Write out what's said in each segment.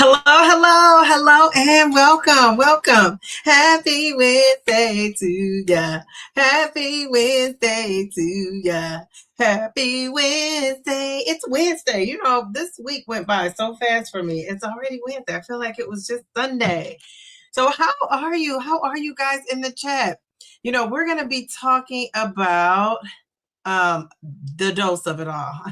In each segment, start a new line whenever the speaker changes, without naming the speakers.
Hello, and welcome. Happy Wednesday to ya. Happy Wednesday to ya. Happy Wednesday. It's Wednesday. You know, this week went by so fast for me. It's already Wednesday. I feel like it was just Sunday. So how are you? How are you guys in the chat? You know, we're going to be talking about the dose of it all.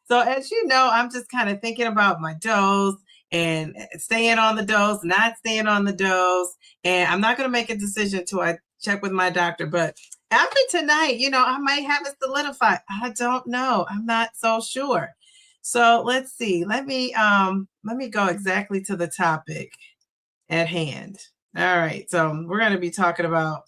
So as you know, I'm just kind of thinking about my dose and staying on the dose, not staying on the dose. And I'm not going to make a decision until I check with my doctor. But after tonight, you know, I might have it solidified. I don't know. I'm not so sure. So let's see. Let me go exactly to the topic at hand. All right. So we're going to be talking about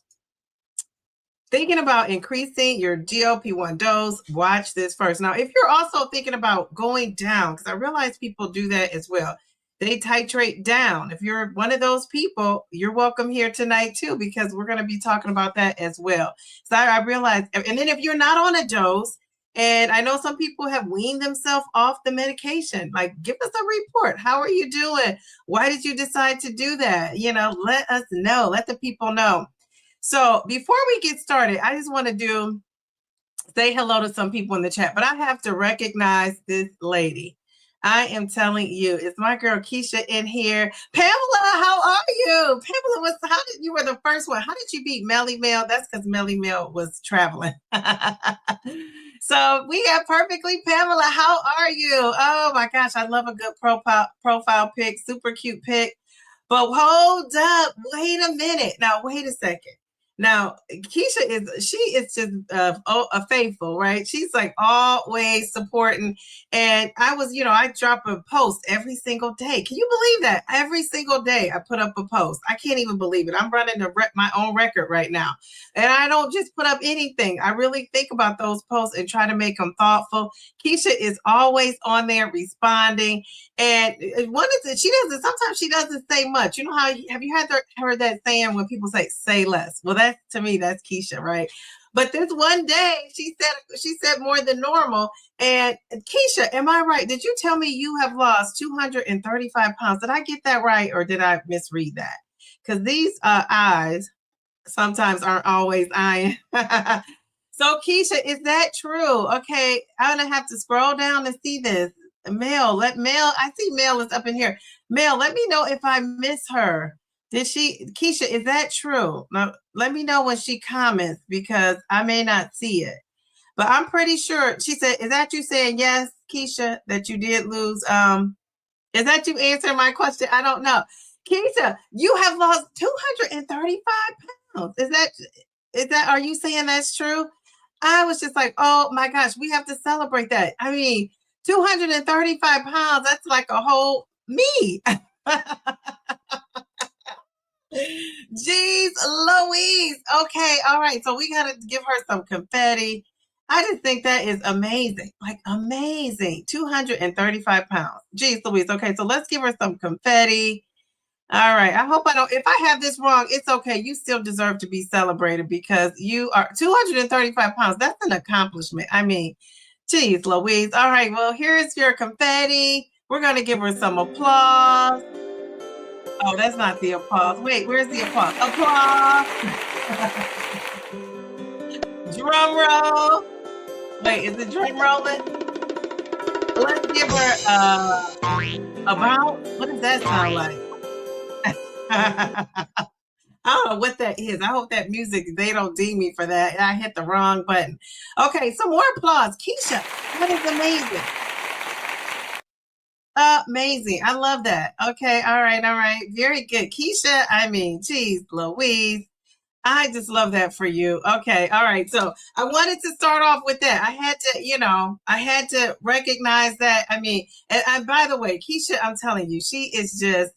thinking about increasing your GLP-1 dose. Watch this first. Now, if you're also thinking about going down, because I realize people do that as well, they titrate down. If you're one of those people, you're welcome here tonight too, because we're going to be talking about that as well. So I realize, and then if you're not on a dose, and I know some people have weaned themselves off the medication, like give us a report. How are you doing? Why did you decide to do that? You know, let us know, let the people know. So before we get started, I just want to say hello to some people in the chat, but I have to recognize this lady. I am telling you, it's my girl Keisha in here. Pamela, how are you? Pamela, you were the first one. How did you beat Melly Mel? That's because Melly Mel was traveling. So we got perfectly Pamela. How are you? Oh my gosh, I love a good profile pic, super cute pic. But hold up, wait a minute. Now, wait a second. Now, Keisha is just a faithful, right? She's like always supporting. And I drop a post every single day. Can you believe that? Every single day I put up a post. I can't even believe it. I'm running my own record right now. And I don't just put up anything. I really think about those posts and try to make them thoughtful. Keisha is always on there responding. And sometimes she doesn't say much. You know how, have you heard that saying when people say less? Well, to me, that's Keisha, right? But this one day she said more than normal. And Keisha, am I right? Did you tell me you have lost 235 pounds? Did I get that right? Or did I misread that? Because these eyes sometimes aren't always eyeing. So Keisha, is that true? Okay, I'm gonna have to scroll down and see this. I see Mel is up in here. Mel, let me know if I miss her. Keisha, is that true? Now, let me know when she comments because I may not see it. But I'm pretty sure she said, is that you saying yes, Keisha, that you did lose? Is that you answering my question? I don't know. Keisha, you have lost 235 pounds. Are you saying that's true? I was just like, oh my gosh, we have to celebrate that. I mean, 235 pounds, that's like a whole me. Jeez Louise. Okay, all right. So we got to give her some confetti. I just think that is amazing. Like amazing. 235 pounds. Jeez Louise. Okay, so let's give her some confetti. All right. I hope if I have this wrong, it's okay. You still deserve to be celebrated because you are 235 pounds. That's an accomplishment. I mean, geez Louise. All right. Well, here's your confetti. We're going to give her some applause. Oh, that's not the applause. Wait, where's the applause? Applause. Drum roll. Wait, is it drum rolling? Let's give her about. What does that sound like? I don't know what that is. I hope that music, they don't deem me for that. I hit the wrong button. Okay, some more applause. Keisha, that is amazing. Amazing. I love that. Okay. All right. Very good. Keisha, I mean, geez, Louise. I just love that for you. Okay. All right. So I wanted to start off with that. I had to recognize that. I mean, and by the way, Keisha, I'm telling you, she is just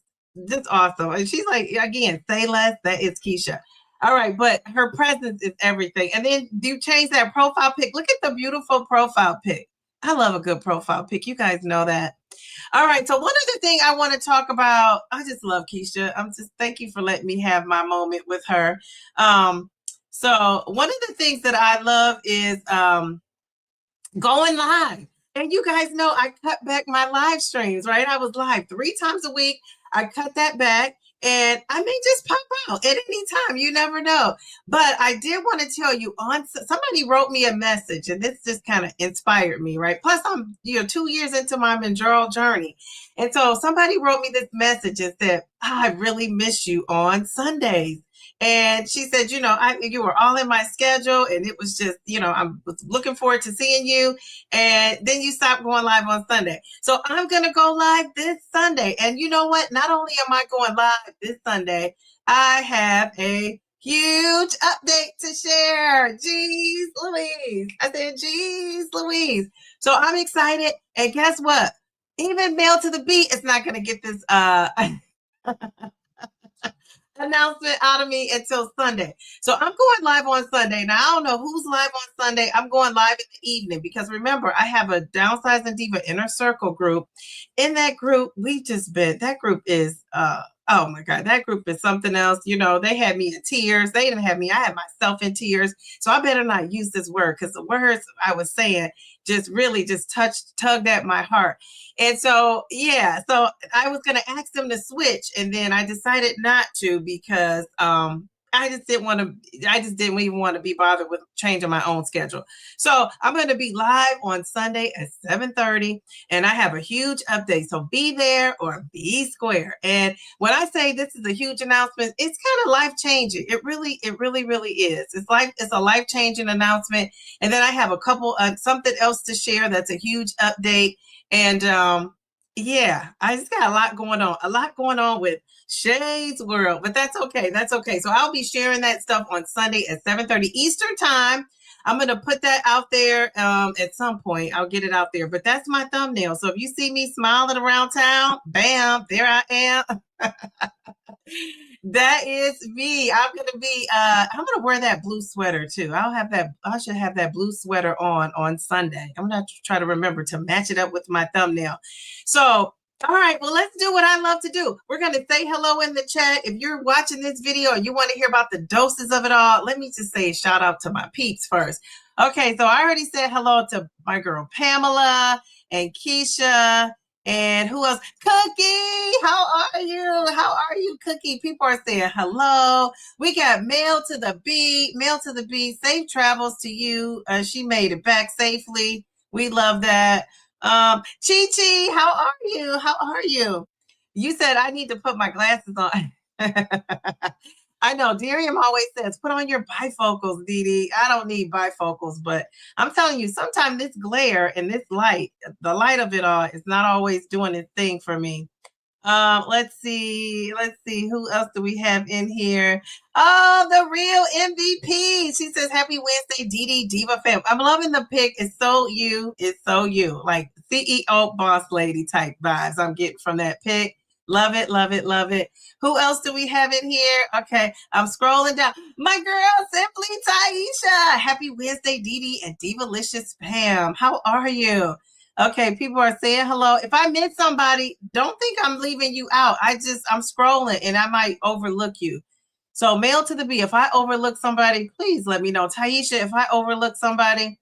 awesome. And she's like, again, say less. That is Keisha. All right. But her presence is everything. And then you change that profile pic. Look at the beautiful profile pic. I love a good profile pic. You guys know that. All right. So one other thing I want to talk about, I just love Keisha. Thank you for letting me have my moment with her. So one of the things that I love is going live. And you guys know I cut back my live streams, right? I was live 3 times a week. I cut that back and I may just pop out at any time. You never know. But I did want to tell you somebody wrote me a message and this just kind of inspired me, right? Plus I'm, 2 years into my Mounjaro journey. And so somebody wrote me this message and said, I really miss you on Sundays. And she said, you were all in my schedule and it was just, I was looking forward to seeing you. And then you stopped going live on Sunday. So I'm going to go live this Sunday. And you know what? Not only am I going live this Sunday, I have a huge update to share. Jeez Louise. I said, jeez Louise. So I'm excited. And guess what? Even Mail to the Beat is not going to get this announcement out of me until Sunday. So I'm going live on Sunday. Now, I don't know who's live on Sunday. I'm going live in the evening because remember, I have a Downsizing Diva Inner Circle group. In that group, that group is, oh my God, that group is something else. They had me in tears. They didn't have me. I had myself in tears. So I better not use this word because the words I was saying just really just tugged at my heart. And so, yeah, so I was going to ask them to switch. And then I decided not to because I just didn't even want to be bothered with changing my own schedule. So I'm going to be live on Sunday at 7:30 and I have a huge update. So be there or be square. And when I say this is a huge announcement, it's kind of life changing. It really, really is. It's a life changing announcement. And then I have a couple something else to share. That's a huge update. And yeah, I just got a lot going on with Shay's World, but that's okay. So I'll be sharing that stuff on Sunday at 7:30 Eastern time. I'm going to put that out there at some point. I'll get it out there, but that's my thumbnail. So if you see me smiling around town, bam, there I am. That is me. I'm gonna wear that blue sweater too. I should have that blue sweater on Sunday. I'm gonna try to remember to match it up with my thumbnail. So, all right, well, let's do what I love to do. We're gonna say hello in the chat. If you're watching this video and you want to hear about the doses of it all, let me just say a shout out to my peeps first. Okay, so I already said hello to my girl Pamela and Keisha. And who else? Cookie, how are you, Cookie? People are saying hello. We got Mail to the Beat. Safe travels to you. She made it back safely. We love that. Chi Chi, how are you? You said I need to put my glasses on. I know Diriam always says, put on your bifocals, Dee Dee. I don't need bifocals, but I'm telling you, sometimes this glare and this light, the light of it all is not always doing its thing for me. Let's see. Who else do we have in here? Oh, the real MVP. She says, happy Wednesday, Dee Dee Diva fam. I'm loving the pic. It's so you. Like CEO boss lady type vibes I'm getting from that pic. Love it. Who else do we have in here? Okay, I'm scrolling down. My girl, Simply Taisha. Happy Wednesday, Dee Dee and Divalicious Pam. How are you? Okay, people are saying hello. If I miss somebody, don't think I'm leaving you out. I'm scrolling and I might overlook you. So Mail to the Beat. If I overlook somebody, please let me know. Taisha, if I overlook somebody.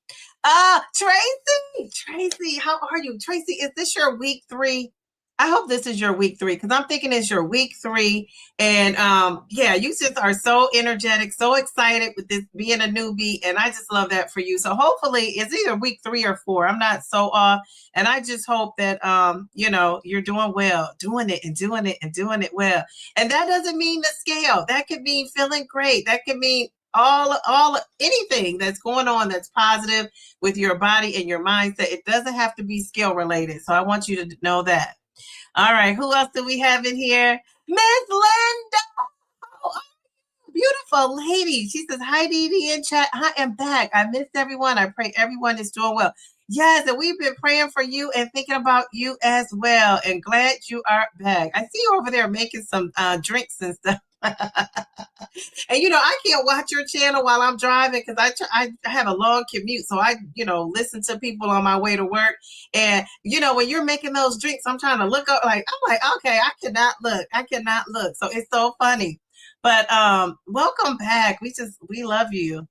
Tracy, how are you? Tracy, is this your week 3? I hope this is your week 3 because I'm thinking it's your week 3. And yeah, you just are so energetic, so excited with this being a newbie. And I just love that for you. So hopefully it's either week 3 or 4. I'm not so off. And I just hope that, you're doing well, doing it well. And that doesn't mean the scale. That could mean feeling great. That could mean all anything that's going on that's positive with your body and your mindset. It doesn't have to be scale related. So I want you to know that. All right, who else do we have in here? Miss Linda. Oh, beautiful lady. She says, hi, Dee Dee in chat. I am back. I missed everyone. I pray everyone is doing well. Yes, and we've been praying for you and thinking about you as well. And glad you are back. I see you over there making some drinks and stuff. And I can't watch your channel while I'm driving because I have a long commute. So I listen to people on my way to work. And when you're making those drinks, I'm trying to look up. I'm like, okay, I cannot look. So it's so funny. But welcome back. We love you.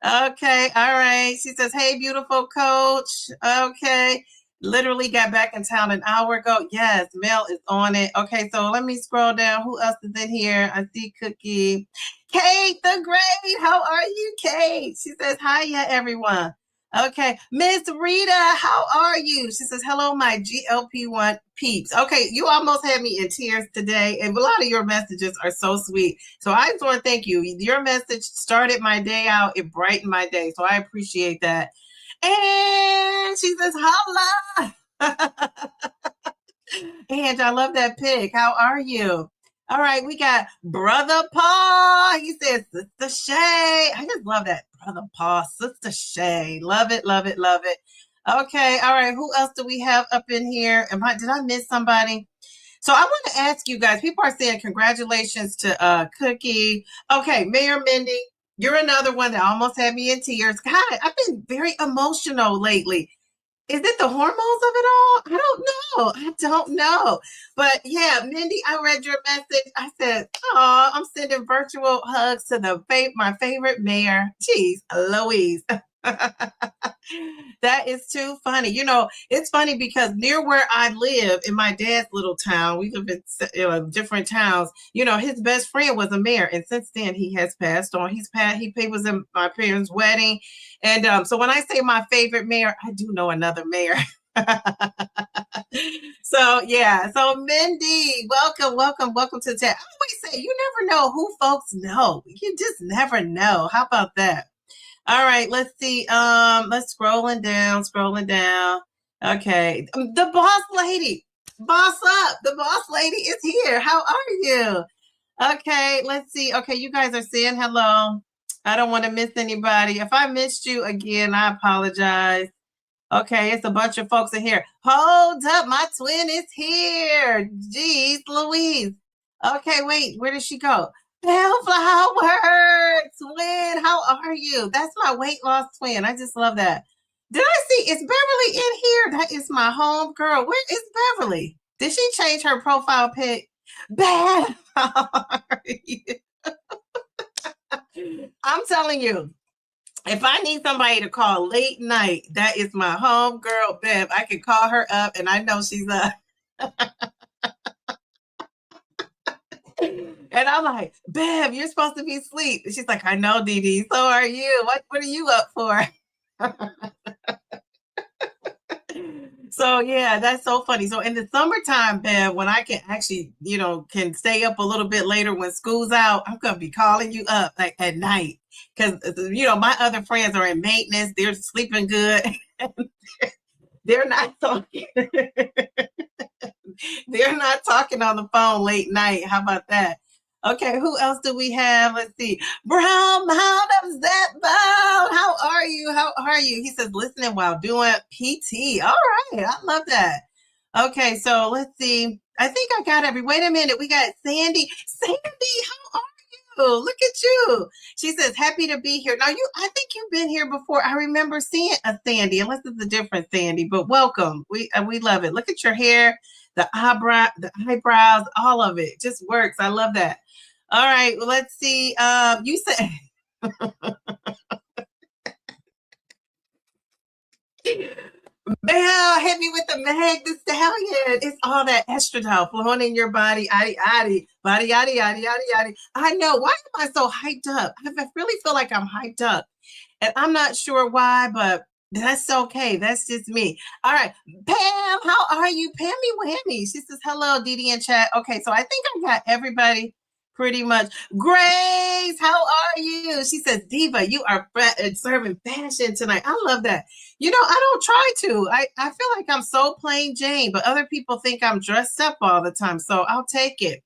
Okay, all right. She says, hey, beautiful coach. Okay. Literally got back in town an hour ago. Yes, Mel is on it. Okay, so let me scroll down. Who else is in here? I see Cookie. Kate the Great. How are you, Kate? She says, hiya, everyone. Okay, Miss Rita, how are you? She says, hello, my GLP-1 peeps. Okay, you almost had me in tears today, and a lot of your messages are so sweet. So I just want to thank you. Your message started my day out. It brightened my day, so I appreciate that. And she says, holla. And I love that pic. How are you? All right, we got Brother Paul. He says, Sister Shay. I just love that. Brother Paul, Sister Shay. Love it, love it, love it. Okay, all right. Who else do we have up in here? Did I miss somebody? So I want to ask you guys, people are saying congratulations to Cookie. Okay, Mayor Mindy, you're another one that almost had me in tears. God, I've been very emotional lately. Is it the hormones of it all? I don't know. I don't know. But yeah, Mindy, I read your message. I said, oh, I'm sending virtual hugs to my favorite mayor. Jeez, Louise. That is too funny. You know, it's funny because near where I live in my dad's little town, we live in different towns. You know, his best friend was a mayor, and since then he has passed on. He was in my parents' wedding, and so when I say my favorite mayor, I do know another mayor. So yeah, so Mindy, welcome to the chat. I always say you never know who folks know. You just never know. How about that? All right, let's see. Let's scrolling down. Okay. The boss lady. Boss up. The boss lady is here. How are you? Okay, let's see. Okay, you guys are saying hello. I don't want to miss anybody. If I missed you again, I apologize. Okay, it's a bunch of folks in here. Hold up, my twin is here. Jeez, Louise. Okay, wait, where did she go? Bellflower twin, how are you? That's my weight loss twin. I just love that. Did I see? Is Beverly in here? That is my home girl. Where is Beverly? Did she change her profile pic? Bev, how are you? I'm telling you, if I need somebody to call late night, that is my home girl, Bev. I can call her up and I know she's up. And I'm like, Bev, you're supposed to be asleep. And she's like, I know, Dee Dee. So are you. What are you up for? So yeah, that's so funny. So in the summertime, Bev, when I can actually, can stay up a little bit later when school's out, I'm gonna be calling you up like at night. Because my other friends are in maintenance, they're sleeping good. They're not talking. They're not talking on the phone late night. How about that? Okay, who else do we have? Let's see. Brown Mound of Zepbound. How are you? How are you? He says, listening while doing PT. All right, I love that. Okay, so let's see. I think I got wait a minute. We got Sandy. Sandy, how are you? Look at you. She says, happy to be here. Now, I think you've been here before. I remember seeing a Sandy, unless it's a different Sandy, but welcome. We love it. Look at your hair, the eyebrows, all of it just works. I love that. All right, well, let's see. You said Bell, hit me with the Meg the Stallion. It's all that estradiol flowing in your body. Body, yaddy. I know. Why am I so hyped up? I really feel like I'm hyped up. And I'm not sure why, but that's okay. That's just me. All right. Pam, how are you? Pammy Whammy. She says, hello, Dee Dee in chat. Okay, so I think I got everybody pretty much. Grace, how are you? She says, Diva, you are serving fashion tonight. I love that. I don't try to. I feel like I'm so plain Jane, but other people think I'm dressed up all the time. So I'll take it.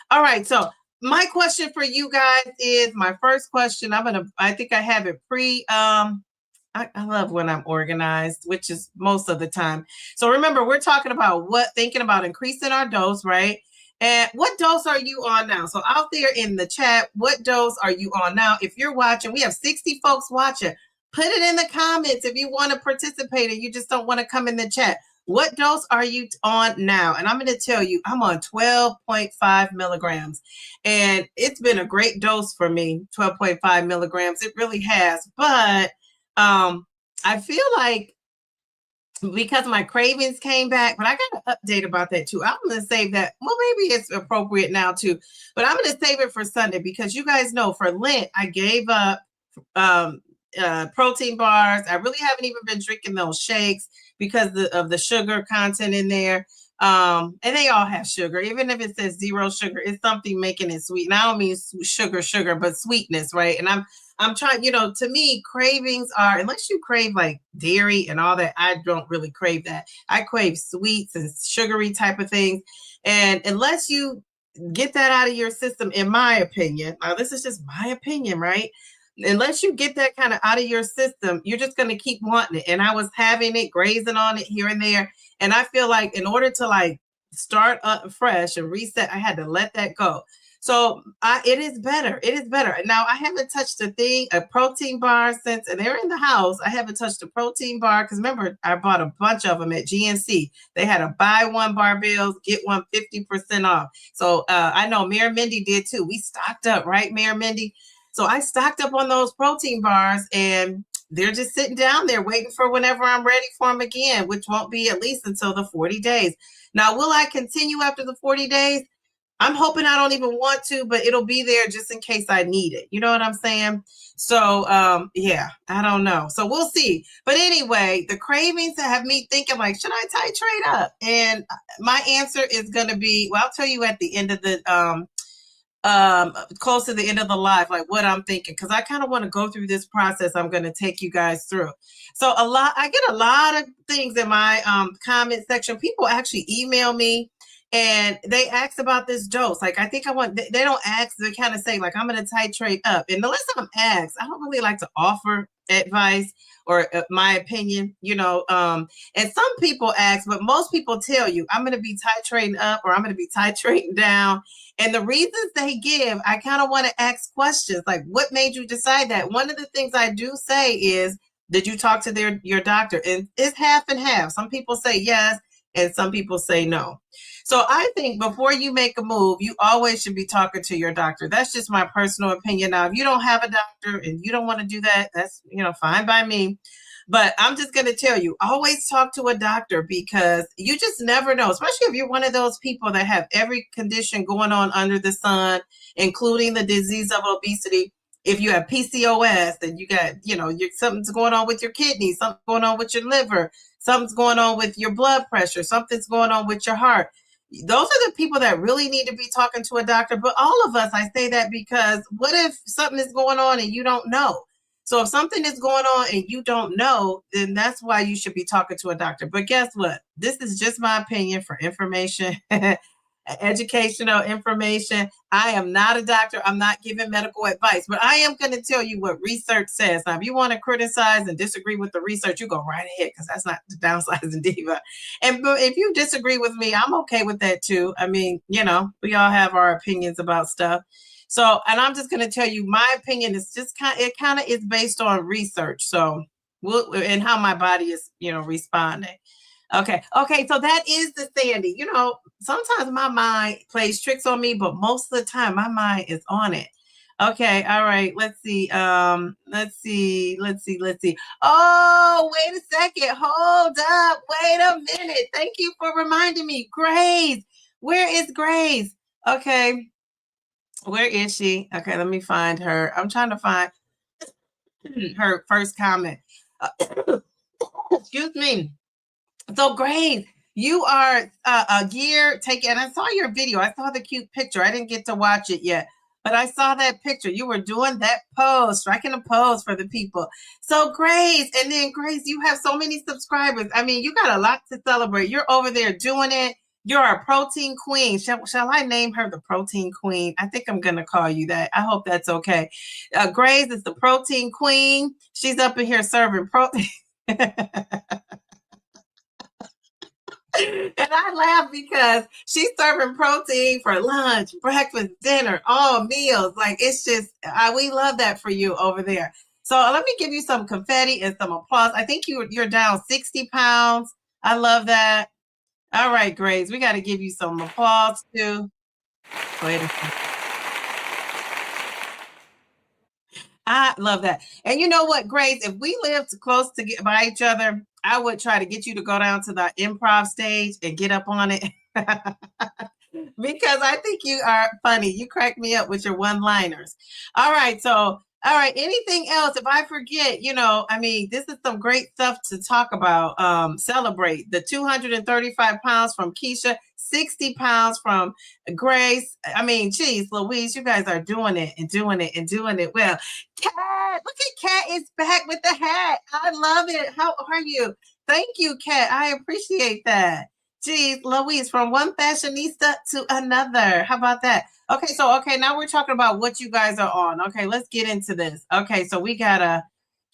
All right. So my question for you guys is my first question. I think I have it I love when I'm organized, which is most of the time. So remember, we're talking about thinking about increasing our dose, right? And what dose are you on now? So out there in the chat, what dose are you on now? If you're watching, we have 60 folks watching. Put it in the comments if you want to participate and you just don't want to come in the chat. What dose are you on now? And I'm going to tell you, I'm on 12.5 milligrams. And it's been a great dose for me, 12.5 milligrams. It really has. But I feel like because my cravings came back, but I got an update about that too. I'm going to save that. Well, maybe it's appropriate now too, but I'm going to save it for Sunday because you guys know for Lent, I gave up um, protein bars. I really haven't even been drinking those shakes because of the sugar content in there. And they all have sugar, even if it says zero sugar, it's something making it sweet. And I don't mean sugar, but sweetness, right? And I'm trying, to me, cravings are, unless you crave like dairy and all that, I don't really crave that. I crave sweets and sugary type of things. And unless you get that out of your system, in my opinion, now this is just my opinion, right? Unless you get that kind of out of your system, you're just going to keep wanting it. And I was having it, grazing on it here and there. And I feel like in order to like start up fresh and reset, I had to let that go. So it is better. It is better. Now I haven't touched a protein bar since, and they're in the house. I haven't touched a protein bar because remember, I bought a bunch of them at GNC. They had a buy one bar bills, get one 50% off. So I know Mayor Mindy did too. We stocked up, right, Mayor Mindy? So I stocked up on those protein bars and they're just sitting down there waiting for whenever I'm ready for them again, which won't be at least until the 40 days. Now, will I continue after the 40 days? I'm hoping I don't even want to, but it'll be there just in case I need it. You know what I'm saying? So, yeah, I don't know. So we'll see. But anyway, the cravings have me thinking like, should I titrate up? And my answer is going to be, well, I'll tell you at the end of the, close to the end of the live, like what I'm thinking, because I kind of want to go through this process I'm going to take you guys through. So I get a lot of things in my comment section. People actually email me and they ask about this dose. Like, I think they don't ask, they kind of say like, I'm going to titrate up. And unless I'm asked, I don't really like to offer advice or my opinion, and some people ask, but most people tell you I'm going to be titrating up or I'm going to be titrating down. And the reasons they give, I kind of want to ask questions like, what made you decide that? One of the things I do say is, did you talk to your doctor? And it's half and half. Some people say yes, and some people say no. So I think before you make a move, you always should be talking to your doctor. That's just my personal opinion. Now, if you don't have a doctor and you don't want to do that, that's, fine by me. But I'm just going to tell you, always talk to a doctor because you just never know, especially if you're one of those people that have every condition going on under the sun, including the disease of obesity. If you have PCOS and you got, something's going on with your kidneys, something's going on with your liver, something's going on with your blood pressure, something's going on with your heart. Those are the people that really need to be talking to a doctor. But all of us, I say that because what if something is going on and you don't know? So if something is going on and you don't know, then that's why you should be talking to a doctor. But guess what? This is just my opinion for information, educational information. I am not a doctor. I'm not giving medical advice, but I am going to tell you what research says. Now, if you want to criticize and disagree with the research, you go right ahead because that's not the Downsizing Diva. And if you disagree with me, I'm okay with that too. I mean, we all have our opinions about stuff. So, and I'm just going to tell you, my opinion is just it kind of is based on research. So, and how my body is, responding. Okay. So that is the Sandy. Sometimes my mind plays tricks on me, but most of the time my mind is on it. Okay. All right. Let's see. Let's see. Oh, wait a second. Hold up. Wait a minute. Thank you for reminding me. Grace. Where is Grace? Okay. Where is she? Okay, let me find her. I'm trying to find her first comment. Excuse me. So, Grace, you are a year taking, and I saw your video. I saw the cute picture. I didn't get to watch it yet, but I saw that picture. You were doing that pose, striking a pose for the people. So, Grace, and then Grace, you have so many subscribers. I mean, you got a lot to celebrate. You're over there doing it. You're a protein queen. Shall I name her the protein queen? I think I'm going to call you that. I hope that's okay. Grace is the protein queen. She's up in here serving protein. And I laugh because she's serving protein for lunch, breakfast, dinner, all meals. Like, it's just, we love that for you over there. So let me give you some confetti and some applause. I think you're down 60 pounds. I love that. All right, Grace, we got to give you some applause too. Wait a second. I love that. And you know what, Grace, if we lived close by each other, I would try to get you to go down to the improv stage and get up on it. Because I think you are funny. You crack me up with your one-liners. All right. So, all right. Anything else? If I forget, I mean, this is some great stuff to talk about. Celebrate the 235 pounds from Keisha, 60 pounds from Grace. I mean, geez, Louise, you guys are doing it and doing it and doing it well. Kat, look at Kat is back with the hat. I love it. How are you? Thank you, Kat. I appreciate that. Geez, Louise, from one fashionista to another. How about that? Okay, now we're talking about what you guys are on. Okay, let's get into this. Okay, so we got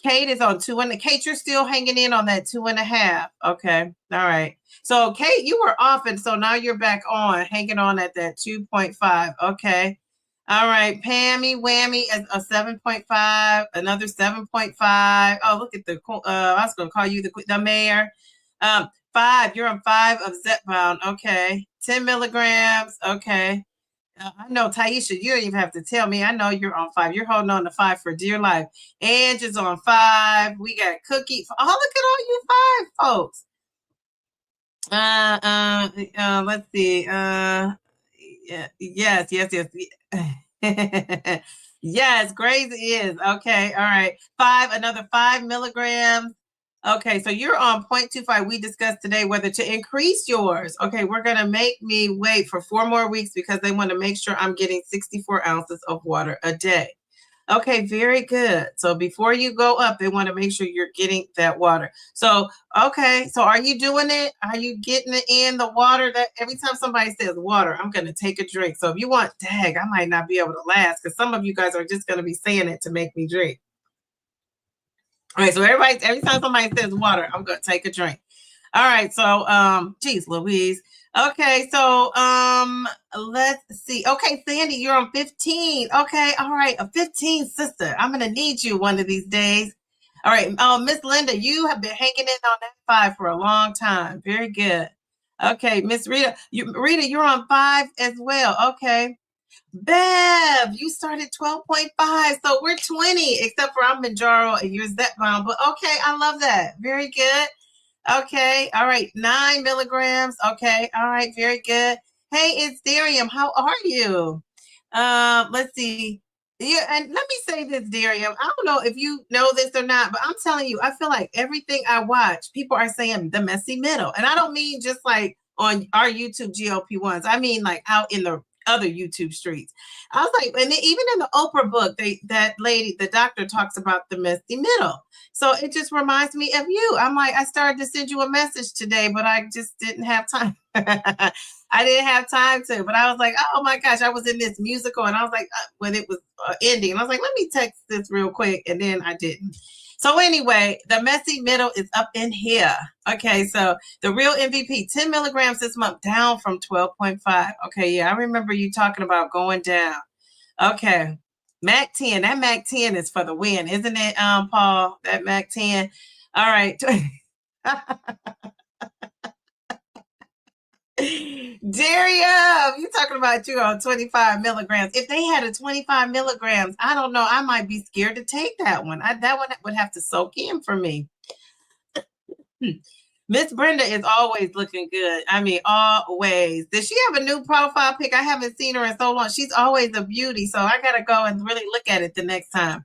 Kate is on 2 and Kate, you're still hanging in on that 2.5. Okay, all right. So Kate, you were off, and so now you're back on, hanging on at that 2.5. Okay. All right, Pammy Whammy is a 7.5, another 7.5. Oh, look at I was gonna call you the mayor. 5, you're on 5 of Zepbound. Okay. 10 milligrams. Okay. I know, Taisha, you don't even have to tell me. I know you're on 5. You're holding on to 5 for dear life. Ange is on 5. We got Cookie. Oh, look at all you 5 folks. Let's see. Yes. Yes, Grace is. Okay. All right. 5, another 5 milligrams. Okay, so you're on 0.25. We discussed today whether to increase yours. Okay, we're going to make me wait for 4 more weeks because they want to make sure I'm getting 64 ounces of water a day. Okay, very good. So before you go up, they want to make sure you're getting that water. So, okay, so are you doing it? Are you getting it in the water? That every time somebody says water, I'm going to take a drink. So if you want, I might not be able to last because some of you guys are just going to be saying it to make me drink. All right, so every time somebody says water, I'm gonna take a drink. All right, so geez, Louise. Okay, so let's see. Okay, Sandy, you're on 15. Okay, all right, a 15 sister. I'm gonna need you one of these days. All right, Miss Linda, you have been hanging in on that 5 for a long time. Very good. Okay, Miss Rita, you're on 5 as well. Okay. Bev, you started 12.5, so we're 20, except for I'm Mounjaro and you're Zepbound. But okay, I love that. Very good. Okay, all right, 9 milligrams. Okay, all right, very good. Hey, it's Darium. How are you? Let's see. Yeah, and let me say this, Darium. I don't know if you know this or not, but I'm telling you, I feel like everything I watch, people are saying the messy middle. And I don't mean just like on our YouTube GLP-1s. I mean like out in the other YouTube streets. I was like, and even in the Oprah book, that lady, the doctor talks about the messy middle. So it just reminds me of you. I'm like, I started to send you a message today, but I just didn't have time. I didn't have time to, but I was like, oh my gosh, I was in this musical and I was like, when it was ending, I was like, let me text this real quick. And then I didn't. So anyway, the messy middle is up in here. Okay, so the real MVP, 10 milligrams this month, down from 12.5. Okay, yeah, I remember you talking about going down. Okay, MAC 10. That MAC 10 is for the win, isn't it, Paul? That MAC 10. All right. Darium, you talking about you on 25 milligrams. If they had a 25 milligrams, I don't know. I might be scared to take that one. That one would have to soak in for me. Miss Brenda is always looking good. I mean, always. Does she have a new profile pic? I haven't seen her in so long. She's always a beauty. So I got to go and really look at it the next time.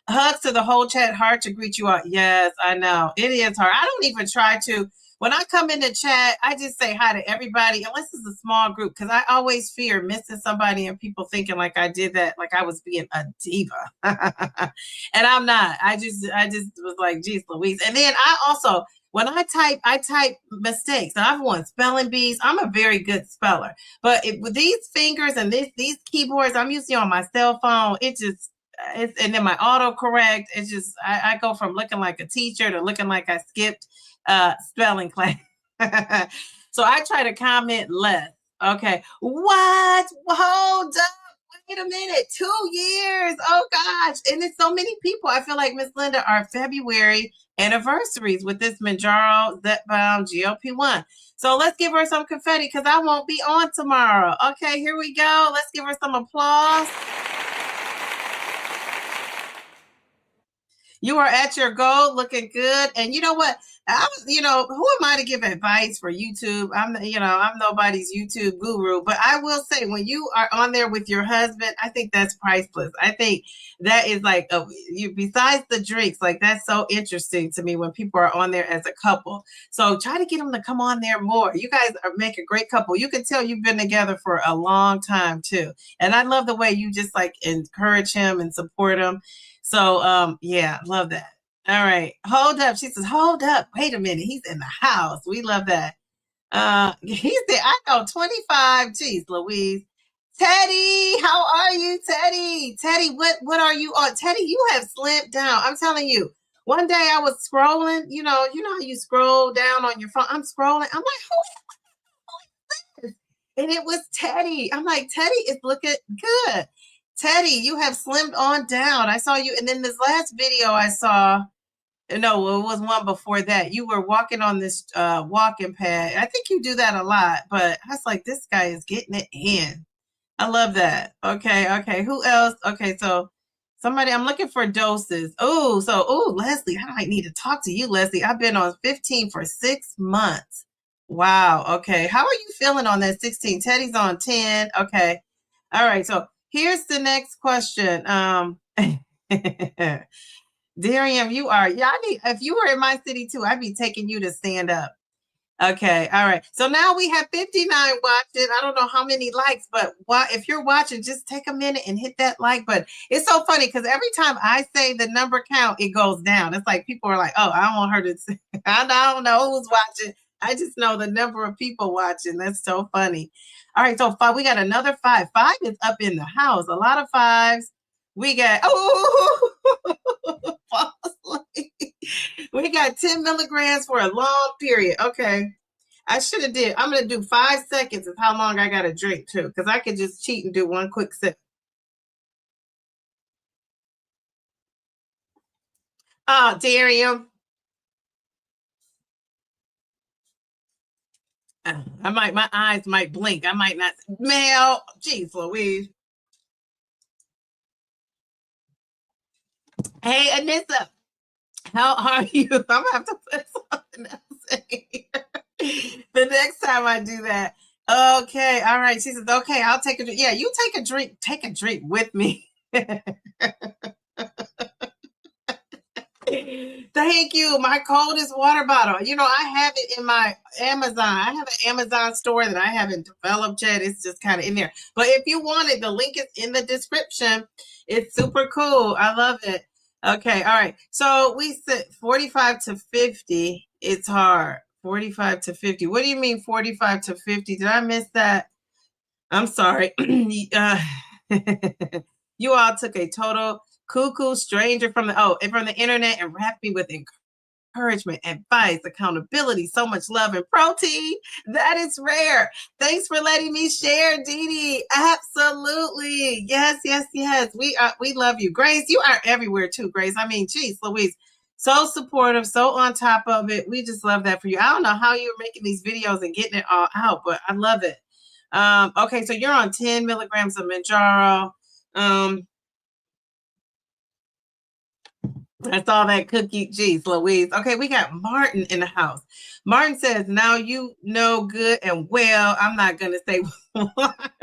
Hugs to the whole chat. Hard to greet you all. Yes, I know. It is hard. I don't even try to. When I come in the chat, I just say hi to everybody, unless it's a small group, because I always fear missing somebody and people thinking like I did that, like I was being a diva. And I'm not. I just was like, geez, Louise. And then I also, when I type mistakes. And I've won spelling bees. I'm a very good speller. But with these fingers and these keyboards, I'm usually on my cell phone. And then my autocorrect, it's just, I go from looking like a teacher to looking like I skipped spelling class. So I try to comment less. Okay. What? Hold up. Wait a minute. 2 years. Oh gosh. And it's so many people. I feel like Miss Linda are February anniversaries with this Mounjaro, Zepbound, GLP-1. So let's give her some confetti because I won't be on tomorrow. Okay, here we go. Let's give her some applause. You are at your goal, looking good. And you know what? Who am I to give advice for YouTube? I'm nobody's YouTube guru, but I will say when you are on there with your husband, I think that's priceless. I think that is like besides the drinks, like that's so interesting to me when people are on there as a couple. So try to get them to come on there more. You guys make a great couple. You can tell you've been together for a long time too. And I love the way you just like encourage him and support him. So, yeah, love that. All right. Hold up. She says, hold up. Wait a minute. He's in the house. We love that. He said, I know 25. Jeez, Louise. Teddy, how are you, Teddy? Teddy, what are you on? Teddy, you have slimmed down. I'm telling you. One day I was scrolling, you know how you scroll down on your phone. I'm scrolling. I'm like, who is this? And it was Teddy. I'm like, Teddy is looking good. Teddy, you have slimmed on down. I saw you. And then this last video I saw, no, it was one before that. You were walking on this walking pad. I think you do that a lot, but I was like, this guy is getting it in. I love that. Okay. Who else? Okay, so somebody, I'm looking for doses. Leslie, I might need to talk to you, Leslie. I've been on 15 for 6 months. Wow. Okay. How are you feeling on that 16? Teddy's on 10. Okay. All right. So here's the next question. Darian, if you were in my city too, I'd be taking you to stand up. Okay, all right. So now we have 59 watching. I don't know how many likes, but if you're watching, just take a minute and hit that like button. It's so funny because every time I say the number count, it goes down. It's like people are like, oh, I don't want her to say, I don't know who's watching. I just know the number of people watching. That's so funny. All right, so we got another 5. 5 is up in the house. A lot of 5s. We got, we got 10 milligrams for a long period. Okay. I should have did. I'm going to do 5 seconds of how long I got to drink too, because I could just cheat and do one quick sip. Oh, Darian. My eyes might blink. I might not. Mel, geez, Louise. Hey, Anissa, how are you? I'm gonna have to put something else in here. The next time I do that. Okay, all right. She says, okay, I'll take a drink. Yeah, you take a drink. Take a drink with me. Thank you. My coldest water bottle. I have it in my Amazon. I have an Amazon store that I haven't developed yet. It's just kind of in there. But if you want it, the link is in the description. It's super cool. I love it. Okay. All right. So we said 45 to 50. It's hard. 45 to 50. What do you mean 45 to 50? Did I miss that? I'm sorry. You all took a total cuckoo stranger from the internet and wrapped me with encouragement, advice, accountability, so much love and protein. That is rare. Thanks for letting me share, Dee Dee. Absolutely. Yes. We love you. Grace, you are everywhere too, Grace. I mean, geez, Louise, so supportive, so on top of it. We just love that for you. I don't know how you're making these videos and getting it all out, but I love it. Okay, so you're on 10 milligrams of Mounjaro. That's all that cookie. Geez, Louise. Okay, we got Martin in the house. Martin says, now you know good and well, I'm not going to say Martin!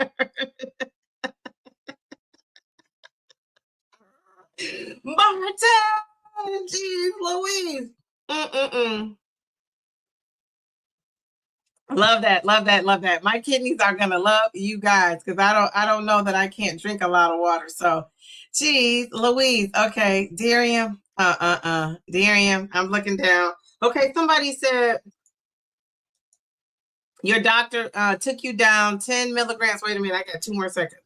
Geez, Louise. Love that. My kidneys are gonna love you guys because I don't know that I can't drink a lot of water. So, geez, Louise. Okay, Darian. Darian, I'm looking down. Okay, somebody said your doctor took you down 10 milligrams. Wait a minute, I got 2 more seconds.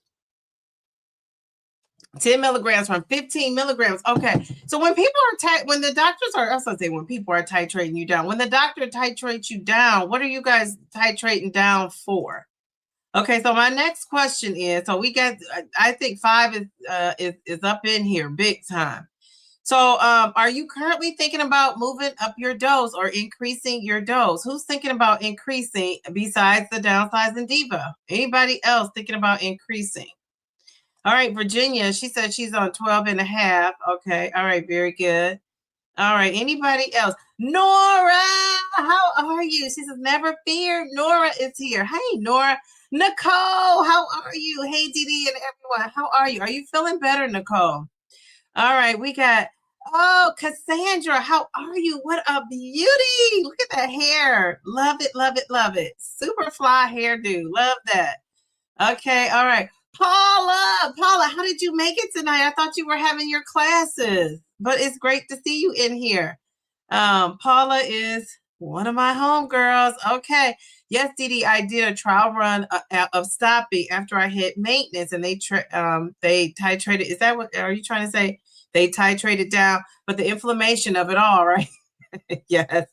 10 milligrams from 15 milligrams. Okay. So when people are when the doctors are, I was gonna say when people are titrating you down, when the doctor titrates you down, what are you guys titrating down for? Okay. So my next question is, so we got, I think 5 is up in here big time. So are you currently thinking about moving up your dose or increasing your dose? Who's thinking about increasing besides the downsizing diva? Anybody else thinking about increasing? All right, Virginia, she said she's on 12 and a half. Okay, all right, very good. All right. Anybody else? Nora, how are you? She says, never fear. Nora is here. Hey, Nora. Nicole, how are you? Hey, Dee and everyone. How are you? Are you feeling better, Nicole? All right. We got, oh, Cassandra, how are you? What a beauty. Look at that hair. Love it, love it, love it. Super fly hairdo. Love that. Okay. All right. Paula, how did you make it tonight? I thought you were having your classes, but it's great to see you in here. Paula is one of my homegirls. Okay. Yes, Dee, I did a trial run of stopping after I hit maintenance, and they titrated. Is that what are you trying to say? They titrated down, but the inflammation of it all, right? Yes.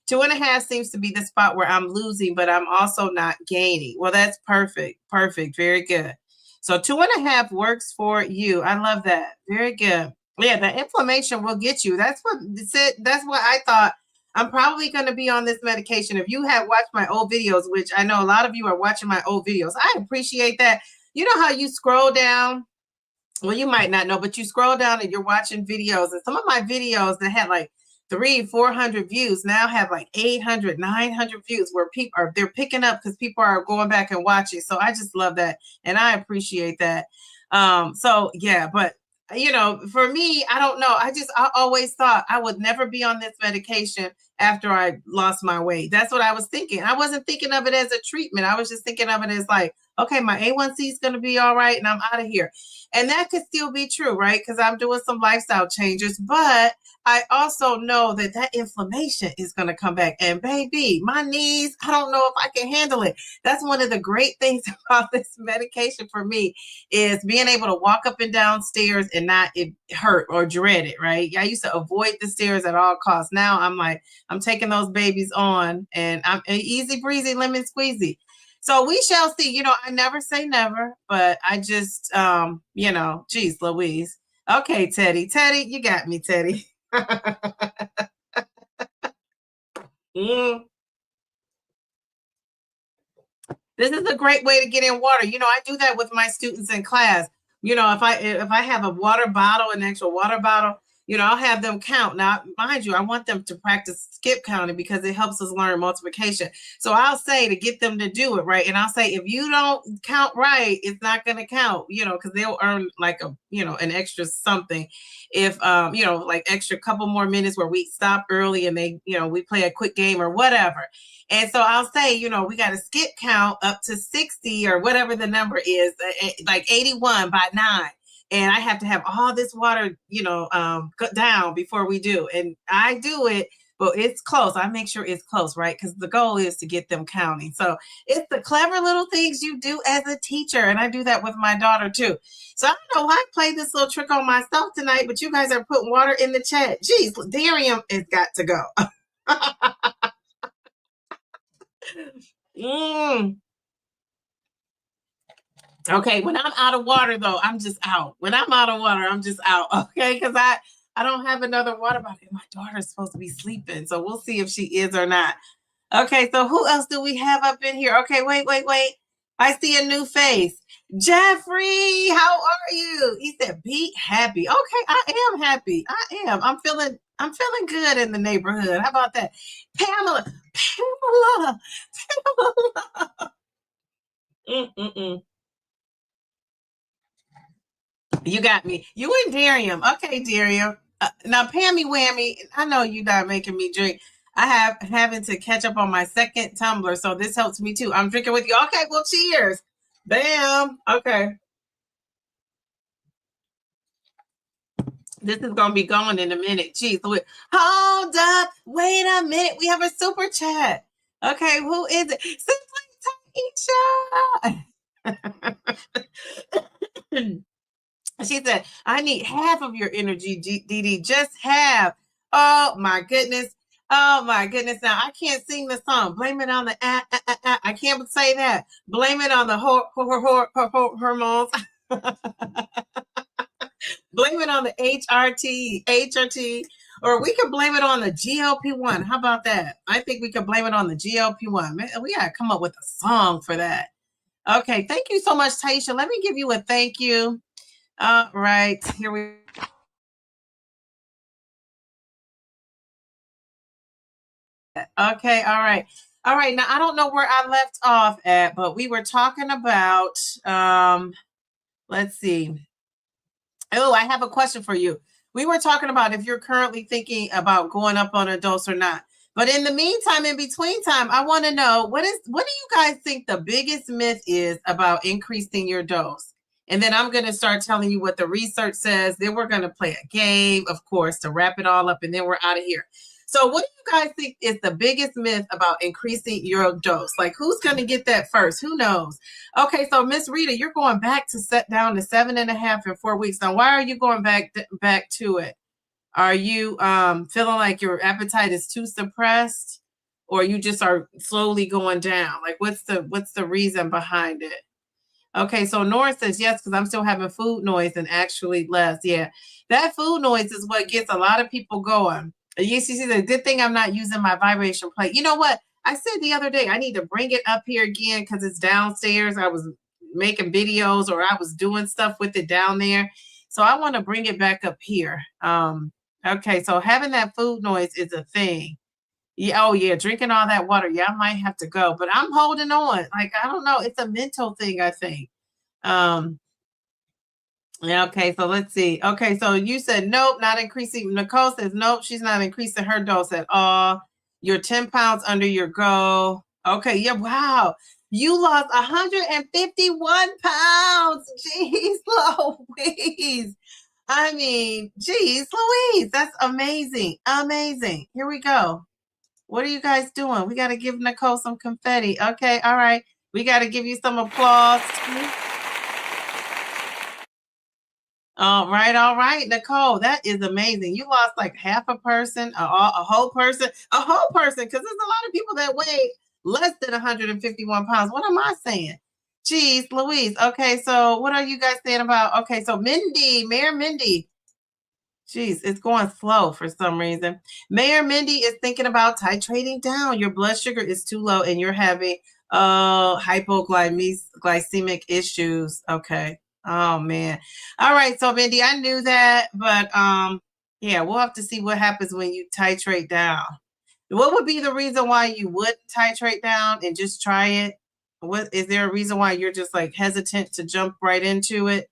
2.5 seems to be the spot where I'm losing, but I'm also not gaining. Well, that's perfect. Perfect. Very good. So 2.5 works for you. I love that. Very good. Yeah, the inflammation will get you. That's what I thought. I'm probably going to be on this medication. If you have watched my old videos, which I know a lot of you are watching my old videos, I appreciate that. You know how you scroll down? Well, you might not know, but you scroll down and you're watching videos, and some of my videos that had like 300-400 views now have like 800-900 views, where people are they're picking up because people are going back and watching. So I just love that, and I appreciate that. So yeah, but for me, I don't know. I always thought I would never be on this medication after I lost my weight. That's what I was thinking. I wasn't thinking of it as a treatment. I was just thinking of it as like, okay, my A1C is going to be all right, and I'm out of here. And that could still be true, right? Because I'm doing some lifestyle changes, but I also know that inflammation is going to come back. And baby, my knees, I don't know if I can handle it. That's one of the great things about this medication for me, is being able to walk up and down stairs and not it hurt or dread it, right? I used to avoid the stairs at all costs. Now I'm like, I'm taking those babies on, and I'm easy breezy, lemon squeezy. So we shall see. I never say never, but I just, geez, Louise. Okay, Teddy, you got me, Teddy. Mm. This is a great way to get in water. I do that with my students in class. If I have a water bottle, an actual water bottle, I'll have them count. Now, mind you, I want them to practice skip counting because it helps us learn multiplication. So I'll say to get them to do it right. And I'll say, if you don't count right, it's not going to count, because they'll earn like an extra something. If, like extra couple more minutes where we stop early and they, we play a quick game or whatever. And so I'll say, we got to skip count up to 60 or whatever the number is, like 81 by 9. And I have to have all this water, down before we do. And I do it, but it's close. I make sure it's close, right? Because the goal is to get them counting. So it's the clever little things you do as a teacher. And I do that with my daughter too. So I don't know why I played this little trick on myself tonight, but you guys are putting water in the chat. Geez, Darium has got to go. Okay, when I'm out of water, though, I'm just out. When I'm out of water, I'm just out. Okay, because I don't have another water bottle. My daughter's supposed to be sleeping, so we'll see if she is or not. Okay, so who else do we have up in here? Okay, wait. I see a new face. Jeffrey, how are you? He said, "Be happy." Okay, I am happy. I am. I'm feeling good in the neighborhood. How about that? Pamela. Mm-mm-mm. You got me. You and Darium. Okay, Darium. Now, Pammy Whammy, I know you're not making me drink. I have having to catch up on my second tumbler, so this helps me too. I'm drinking with you. Okay, well, cheers. Bam. Okay. This is going to be going in a minute. Geez. Hold up. Wait a minute. We have a super chat. Okay, who is it? Simply Taisha. She said, I need half of your energy, Dee, just half. Oh, my goodness. Oh, my goodness. Now, I can't sing the song. Blame it on the, I can't say that. Blame it on the hormones. Blame it on the HRT, or we could blame it on the GLP-1. How about that? I think we could blame it on the GLP-1. Man, we got to come up with a song for that. Okay, thank you so much, Taisha. Let me give you a thank you. All right, here we Okay, all right. All right, now I don't know where I left off at, but we were talking about let's see. Oh, I have a question for you. We were talking about if you're currently thinking about going up on a dose or not. But in the meantime, in between time, I want to know what do you guys think the biggest myth is about increasing your dose? And then I'm going to start telling you what the research says. Then we're going to play a game, of course, to wrap it all up, and then we're out of here. So what do you guys think is the biggest myth about increasing your dose? Like, who's going to get that first? Who knows? Okay, so Miss Rita, you're going back to set down to 7.5 in 4 weeks. Now, why are you going back to it? Are you feeling like your appetite is too suppressed, or you just are slowly going down? Like, what's the reason behind it? Okay, so Nora says yes, because I'm still having food noise and actually less. Yeah, that food noise is what gets a lot of people going. Yes, you see, the good thing I'm not using my vibration plate. You know what? I said the other day, I need to bring it up here again because it's downstairs. I was making videos or I was doing stuff with it down there. So I want to bring it back up here. Okay, so having that food noise is a thing. Yeah, oh yeah, drinking all that water. Yeah, I might have to go, but I'm holding on. Like, I don't know. It's a mental thing, I think. Um, yeah, okay, so let's see. Okay, so you said nope, not increasing. Nicole says nope, she's not increasing her dose at all. You're 10 pounds under your goal. Okay, yeah, wow. You lost 151 pounds. Jeez Louise. I mean, geez Louise, that's amazing. Amazing. Here we go. What are you guys doing? We got to give Nicole some confetti. Okay, all right. We got to give you some applause. All right, Nicole, that is amazing. You lost like half a person, a whole person, because there's a lot of people that weigh less than 151 pounds. What am I saying? Jeez, Louise. Okay, so what are you guys saying about? Okay, so Mayor Mindy. Jeez, it's going slow for some reason. Mayor Mindy is thinking about titrating down. Your blood sugar is too low and you're having hypoglycemic issues. Okay. Oh man. All right, so Mindy, I knew that, but yeah, we'll have to see what happens when you titrate down. What would be the reason why you would titrate down and just try it? What is there a reason why you're just like hesitant to jump right into it?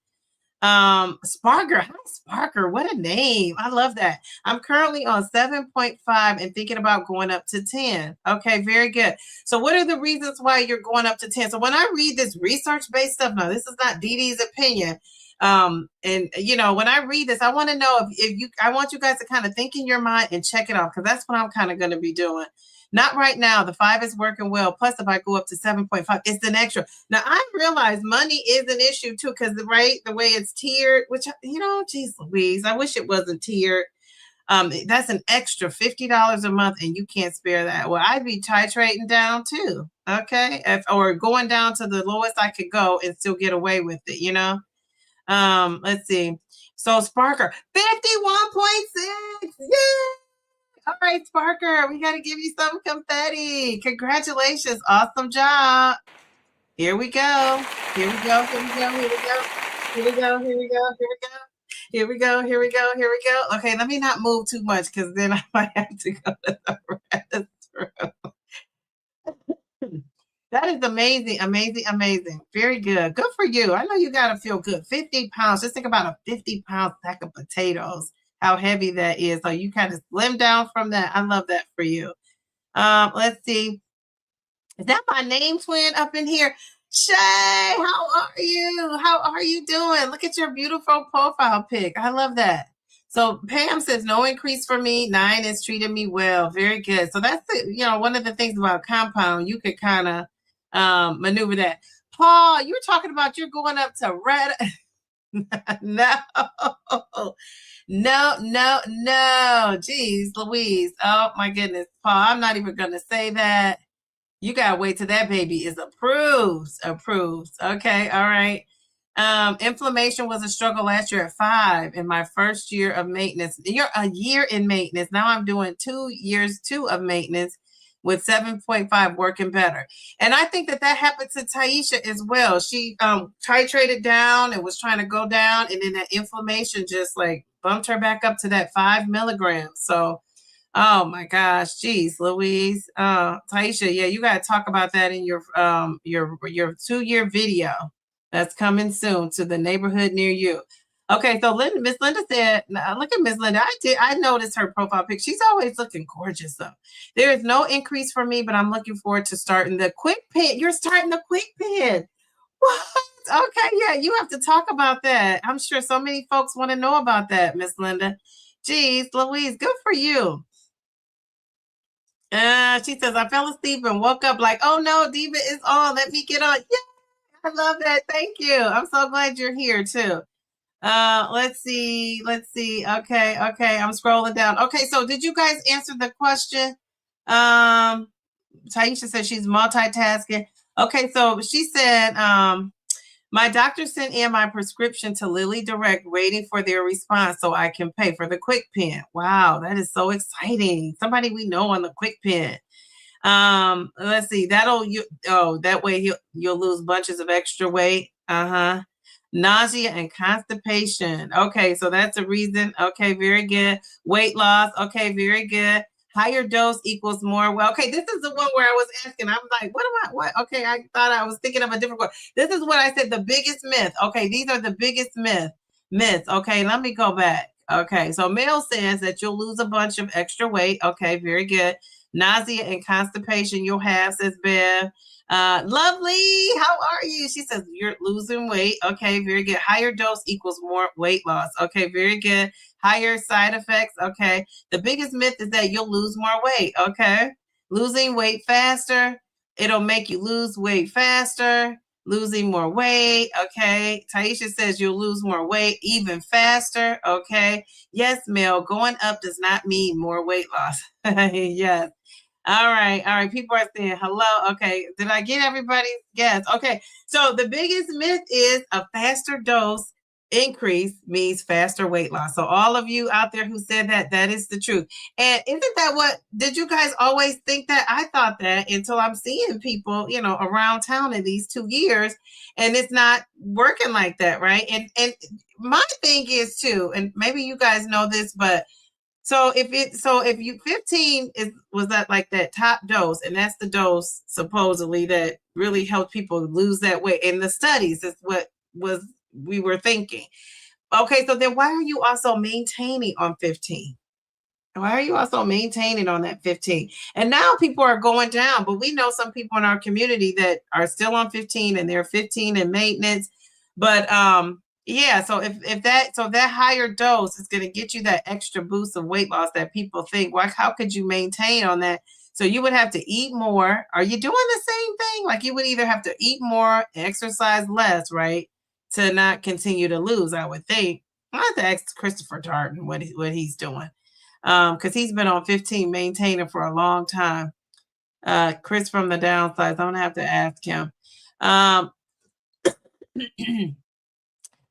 Sparker, hi Sparker, what a name. I love that. I'm currently on 7.5 and thinking about going up to 10. Okay, very good. So what are the reasons why you're going up to 10? So when I read this research-based stuff, now this is not Dee Dee's opinion. And you know, when I read this, I want to know if you I want you guys to kind of think in your mind and check it off, because that's what I'm kind of going to be doing. Not right now. The 5 is working well. Plus, if I go up to 7.5, it's an extra. Now, I realize money is an issue too, because the way it's tiered, which, you know, geez Louise, I wish it wasn't tiered. That's an extra $50 a month, and you can't spare that. Well, I'd be titrating down too. Okay. Or going down to the lowest I could go and still get away with it, you know? Let's see. So Sparker, 51.6. Yay! All right, Sparker, we got to give you some confetti. Congratulations. Awesome job. Here we go. Here we go. Here we go. Here we go. Here we go. Here we go. Here we go. Here we go. Here we go. Here we go. Okay, let me not move too much because then I might have to go to the restroom. That is amazing, amazing, amazing. Very good. Good for you. I know you got to feel good. 50 pounds. Just think about a 50-pound sack of potatoes, how heavy that is. So you kind of slim down from that. I love that for you. Let's see. Is that my name twin up in here? Shay, how are you? How are you doing? Look at your beautiful profile pic. I love that. So Pam says no increase for me. 9 is treating me well. Very good. So that's it. You know, one of the things about compound, you could kind of maneuver that. Paul, you're talking about you're going up to red. No, no. Jeez, Louise. Oh my goodness, Paul. I'm not even gonna say that. You gotta wait till that baby is approved. Approved. Okay, all right. Inflammation was a struggle last year at 5 in my first year of maintenance. You're a year in maintenance. Now I'm doing 2 years, 2 of maintenance with 7.5 working better. And I think that happened to Taisha as well. She titrated down and was trying to go down, and then that inflammation just like bumped her back up to that 5 milligrams. So Oh my gosh, geez, Louise. Taisha, yeah, you gotta talk about that in your 2-year video that's coming soon to the neighborhood near you. Okay, so Miss Linda said, look at Miss Linda. I noticed her profile pic. She's always looking gorgeous though. There is no increase for me, but I'm looking forward to starting the quick pin. You're starting the quick pin. What? Okay, yeah, you have to talk about that. I'm sure so many folks want to know about that, Miss Linda. Geez, Louise, good for you. She says, I fell asleep and woke up like, oh no, Diva is on. Let me get on. Yeah, I love that. Thank you. I'm so glad you're here too. Let's see. Okay, I'm scrolling down. Okay, so did you guys answer the question? Taisha said she's multitasking. Okay, so she said, my doctor sent in my prescription to Lilly Direct, waiting for their response so I can pay for the quick pen. Wow, that is so exciting. Somebody we know on the quick pen. Let's see. That way you'll lose bunches of extra weight. Nausea and constipation. Okay, so that's a reason. Okay, very good. Weight loss. Okay, very good. Higher dose equals more. Well, okay, this is the one where I was asking. I'm like, what? Okay, I thought I was thinking of a different one. This is what I said, the biggest myth. Okay, these are the biggest myths. Okay, let me go back. Okay, so Mel says that you'll lose a bunch of extra weight. Okay, very good. Nausea and constipation you'll have, says Bev. Lovely, how are you? She says you're losing weight. Okay, very good. Higher dose equals more weight loss. Okay, very good. Higher side effects. Okay. The biggest myth is that you'll lose more weight. Okay. Losing weight faster. It'll make you lose weight faster. Losing more weight. Okay. Taisha says you'll lose more weight even faster. Okay. Yes, Mel, going up does not mean more weight loss. Yes. All right. People are saying hello. Okay. Did I get everybody? Yes. Okay. So the biggest myth is a faster dose increase means faster weight loss. So all of you out there who said that, that is the truth. And isn't that what, did you guys always think that? I thought that until I'm seeing people, around town in these 2 years, and it's not working like that, right? And my thing is too, and maybe you guys know this, but so if you 15 was that like that top dose, and that's the dose supposedly that really helped people lose that weight. In the studies, is what we were thinking. Okay, so then why are you also maintaining on 15? Why are you also maintaining on that 15? And now people are going down, but we know some people in our community that are still on 15 and they're 15 in maintenance. But yeah, so if that higher dose is going to get you that extra boost of weight loss that people think, well, how could you maintain on that? So you would have to eat more. Are you doing the same thing? Like you would either have to eat more, exercise less, right? To not continue to lose, I would think. I have to ask Christopher Darden what he's doing. Because he's been on 15 maintaining for a long time. Chris from the downsides, I'm gonna have to ask him.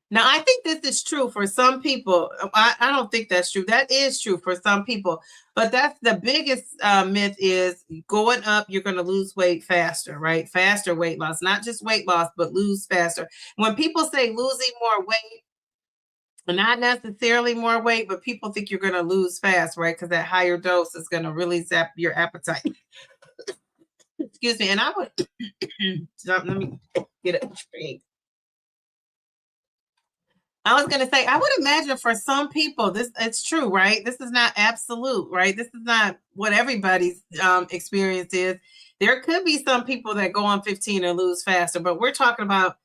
Now, I think this is true for some people. I don't think that's true. That is true for some people, but that's the biggest myth is going up, you're going to lose weight faster, right? Faster weight loss, not just weight loss, but lose faster. When people say losing more weight, not necessarily more weight, but people think you're going to lose fast, right? Because that higher dose is going to really zap your appetite. Excuse me. And I would, let me get a drink. I was going to say, I would imagine for some people, it's true, right? This is not absolute, right? This is not what everybody's experience is. There could be some people that go on 15 and lose faster, but we're talking about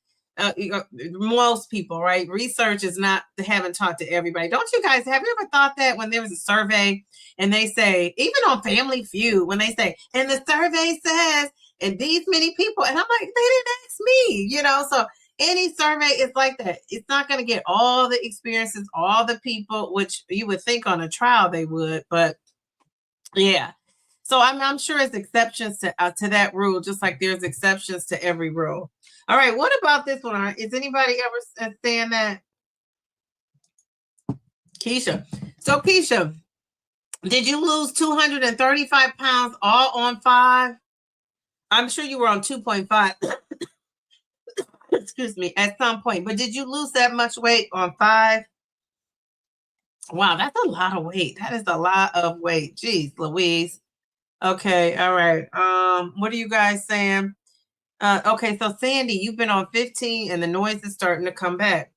most people, right? Research is not haven't taught to everybody. Don't you guys, have you ever thought that when there was a survey and they say, even on Family Feud, when they say, and the survey says, and these many people, and I'm like, they didn't ask me, so any survey is like that. It's not going to get all the experiences, all the people, which you would think on a trial they would, but yeah. So I'm sure it's exceptions to that rule, just like there's exceptions to every rule. All right, what about this one? Is anybody ever saying that? Keisha. So Keisha, did you lose 235 pounds all on 5? I'm sure you were on 2.5. Excuse me, at some point. But did you lose that much weight on 5? Wow, that's a lot of weight. That is a lot of weight. Jeez, Louise. Okay, all right. What are you guys saying? Okay, so Sandy, you've been on 15 and the noise is starting to come back.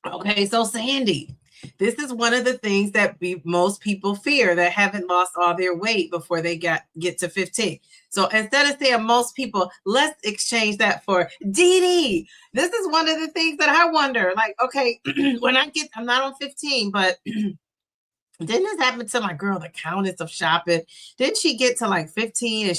Okay, so Sandy, this is one of the things that most people fear that haven't lost all their weight before they get to 15. So instead of saying most people, let's exchange that for Dee Dee. This is one of the things that I wonder. Like, okay, when I'm not on 15, but didn't this happen to my girl, the Countess of Shopping? Didn't she get to like 15 and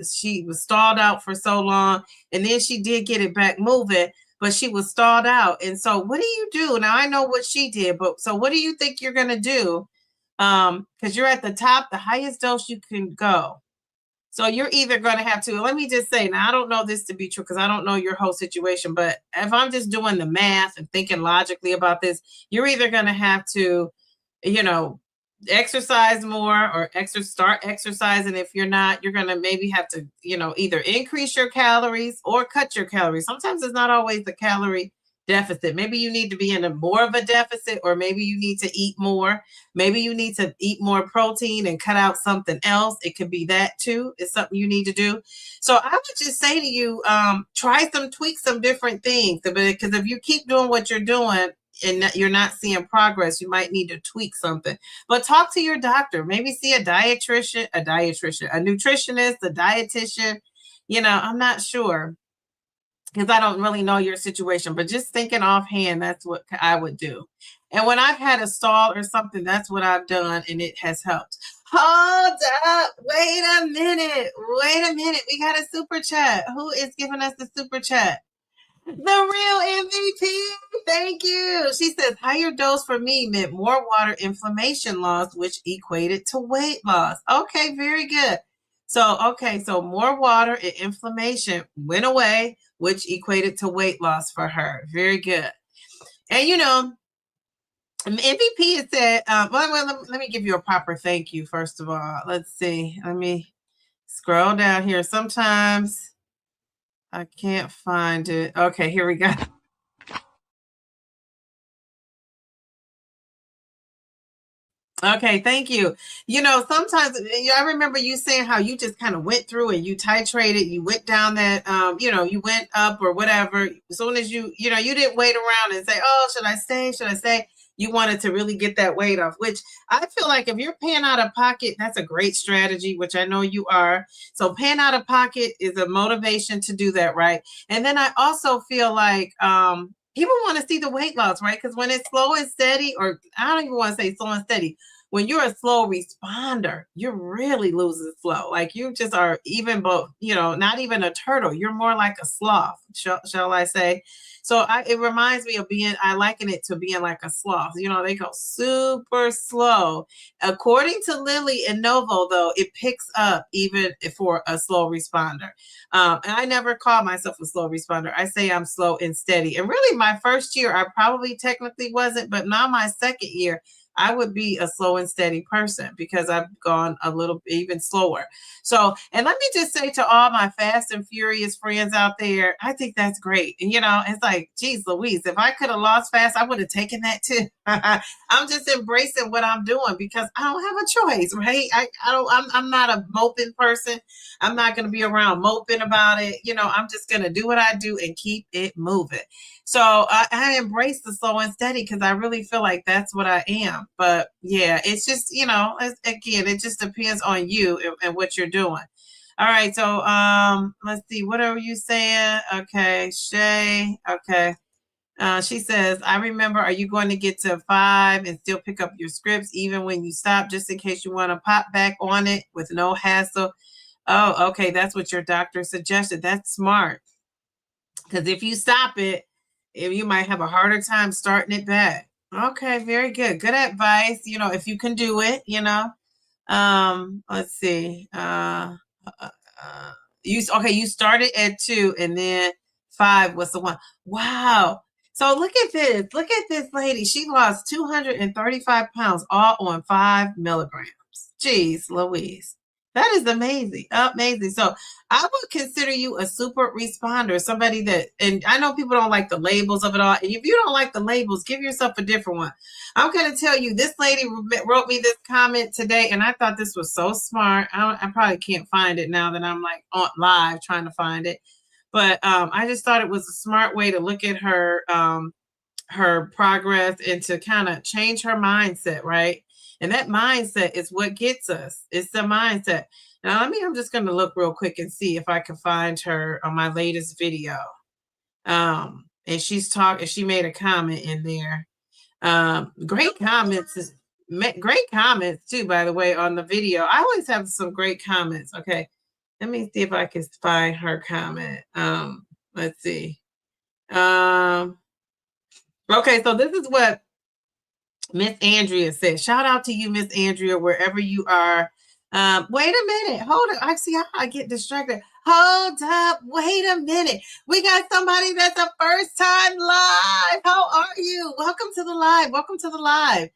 she was stalled out for so long, and then she did get it back moving, but she was stalled out. And so what do you do? Now I know what she did, but so what do you think you're gonna do? Because you're at the top, the highest dose you can go. So you're either going to have to, let me just say, now I don't know this to be true because I don't know your whole situation, but if I'm just doing the math and thinking logically about this, you're either going to have to, you know, exercise more or start exercising. If you're not, you're going to maybe have to, either increase your calories or cut your calories. Sometimes it's not always the calorie deficit. Maybe you need to be in more of a deficit, or maybe you need to eat more. Maybe you need to eat more protein and cut out something else. It could be that too. It's something you need to do. So I would just say to you, tweak some different things, because if you keep doing what you're doing and you're not seeing progress, you might need to tweak something. But talk to your doctor. Maybe see a nutritionist, a dietitian. I'm not sure, because I don't really know your situation, but just thinking offhand, that's what I would do. And when I've had a stall or something, that's what I've done, and it has helped. Hold up. Wait a minute. We got a super chat. Who is giving us the super chat? The real MVP. Thank you. She says higher dose for me meant more water, inflammation loss, which equated to weight loss. Okay, very good. So more water and inflammation went away, which equated to weight loss for her. Very good. And MVP has said, let me give you a proper thank you, first of all. Let's see. Let me scroll down here. Sometimes I can't find it. Okay, here we go. Okay, thank you. Sometimes I remember you saying how you just kind of went through and you titrated, you went down that, you went up or whatever. As soon as you didn't wait around and say, oh, should I stay? Should I stay? You wanted to really get that weight off, which I feel like if you're paying out of pocket, that's a great strategy, which I know you are. So paying out of pocket is a motivation to do that, right? And then I also feel like, people want to see the weight loss, right? Because when it's slow and steady, or I don't even want to say slow and steady, when you're a slow responder, you're really losing flow. Like you just are even, but not even a turtle. You're more like a sloth, shall I say? So it reminds me of I liken it to being like a sloth. They go super slow. According to Lily and Novo, though, it picks up even for a slow responder. And I never call myself a slow responder. I say I'm slow and steady. And really, my first year, I probably technically wasn't, but now my second year, I would be a slow and steady person because I've gone a little even slower. So, and let me just say to all my fast and furious friends out there, I think that's great. And, it's like, geez, Louise, if I could have lost fast, I would have taken that too. I'm just embracing what I'm doing because I don't have a choice, right? I'm not a moping person. I'm not going to be around moping about it. I'm just going to do what I do and keep it moving. So I embrace the slow and steady because I really feel like that's what I am. But yeah, it's just, again, it just depends on you and what you're doing. All right. So let's see. What are you saying? Okay. Shay. Okay. She says, I remember, are you going to get to 5 and still pick up your scripts even when you stop, just in case you want to pop back on it with no hassle? Oh, okay. That's what your doctor suggested. That's smart. Because if you stop it, you might have a harder time starting it back. Okay, very good. Good advice. If you can do it, let's see. You started at 2 and then 5 was the one. Wow. So look at this. Look at this lady. She lost 235 pounds all on 5 milligrams. Jeez, Louise. That is amazing. Amazing. So I would consider you a super responder, somebody that, and I know people don't like the labels of it all. And if you don't like the labels, give yourself a different one. I'm going to tell you, this lady wrote me this comment today, and I thought this was so smart. I probably can't find it now that I'm like on live trying to find it. But I just thought it was a smart way to look at her progress and to kind of change her mindset, right? And that mindset is what gets us. It's the mindset. Now, I'm just going to look real quick and see if I can find her on my latest video. And she made a comment in there. Great comments too, by the way, on the video. I always have some great comments. Okay. Let me see if I can find her comment. Let's see. Okay, so this is what Miss Andrea said. Shout out to you, Miss Andrea, wherever you are. Wait a minute. Hold up. I see how I get distracted. Hold up. Wait a minute. We got somebody that's a first time live. How are you? Welcome to the live. Welcome to the live.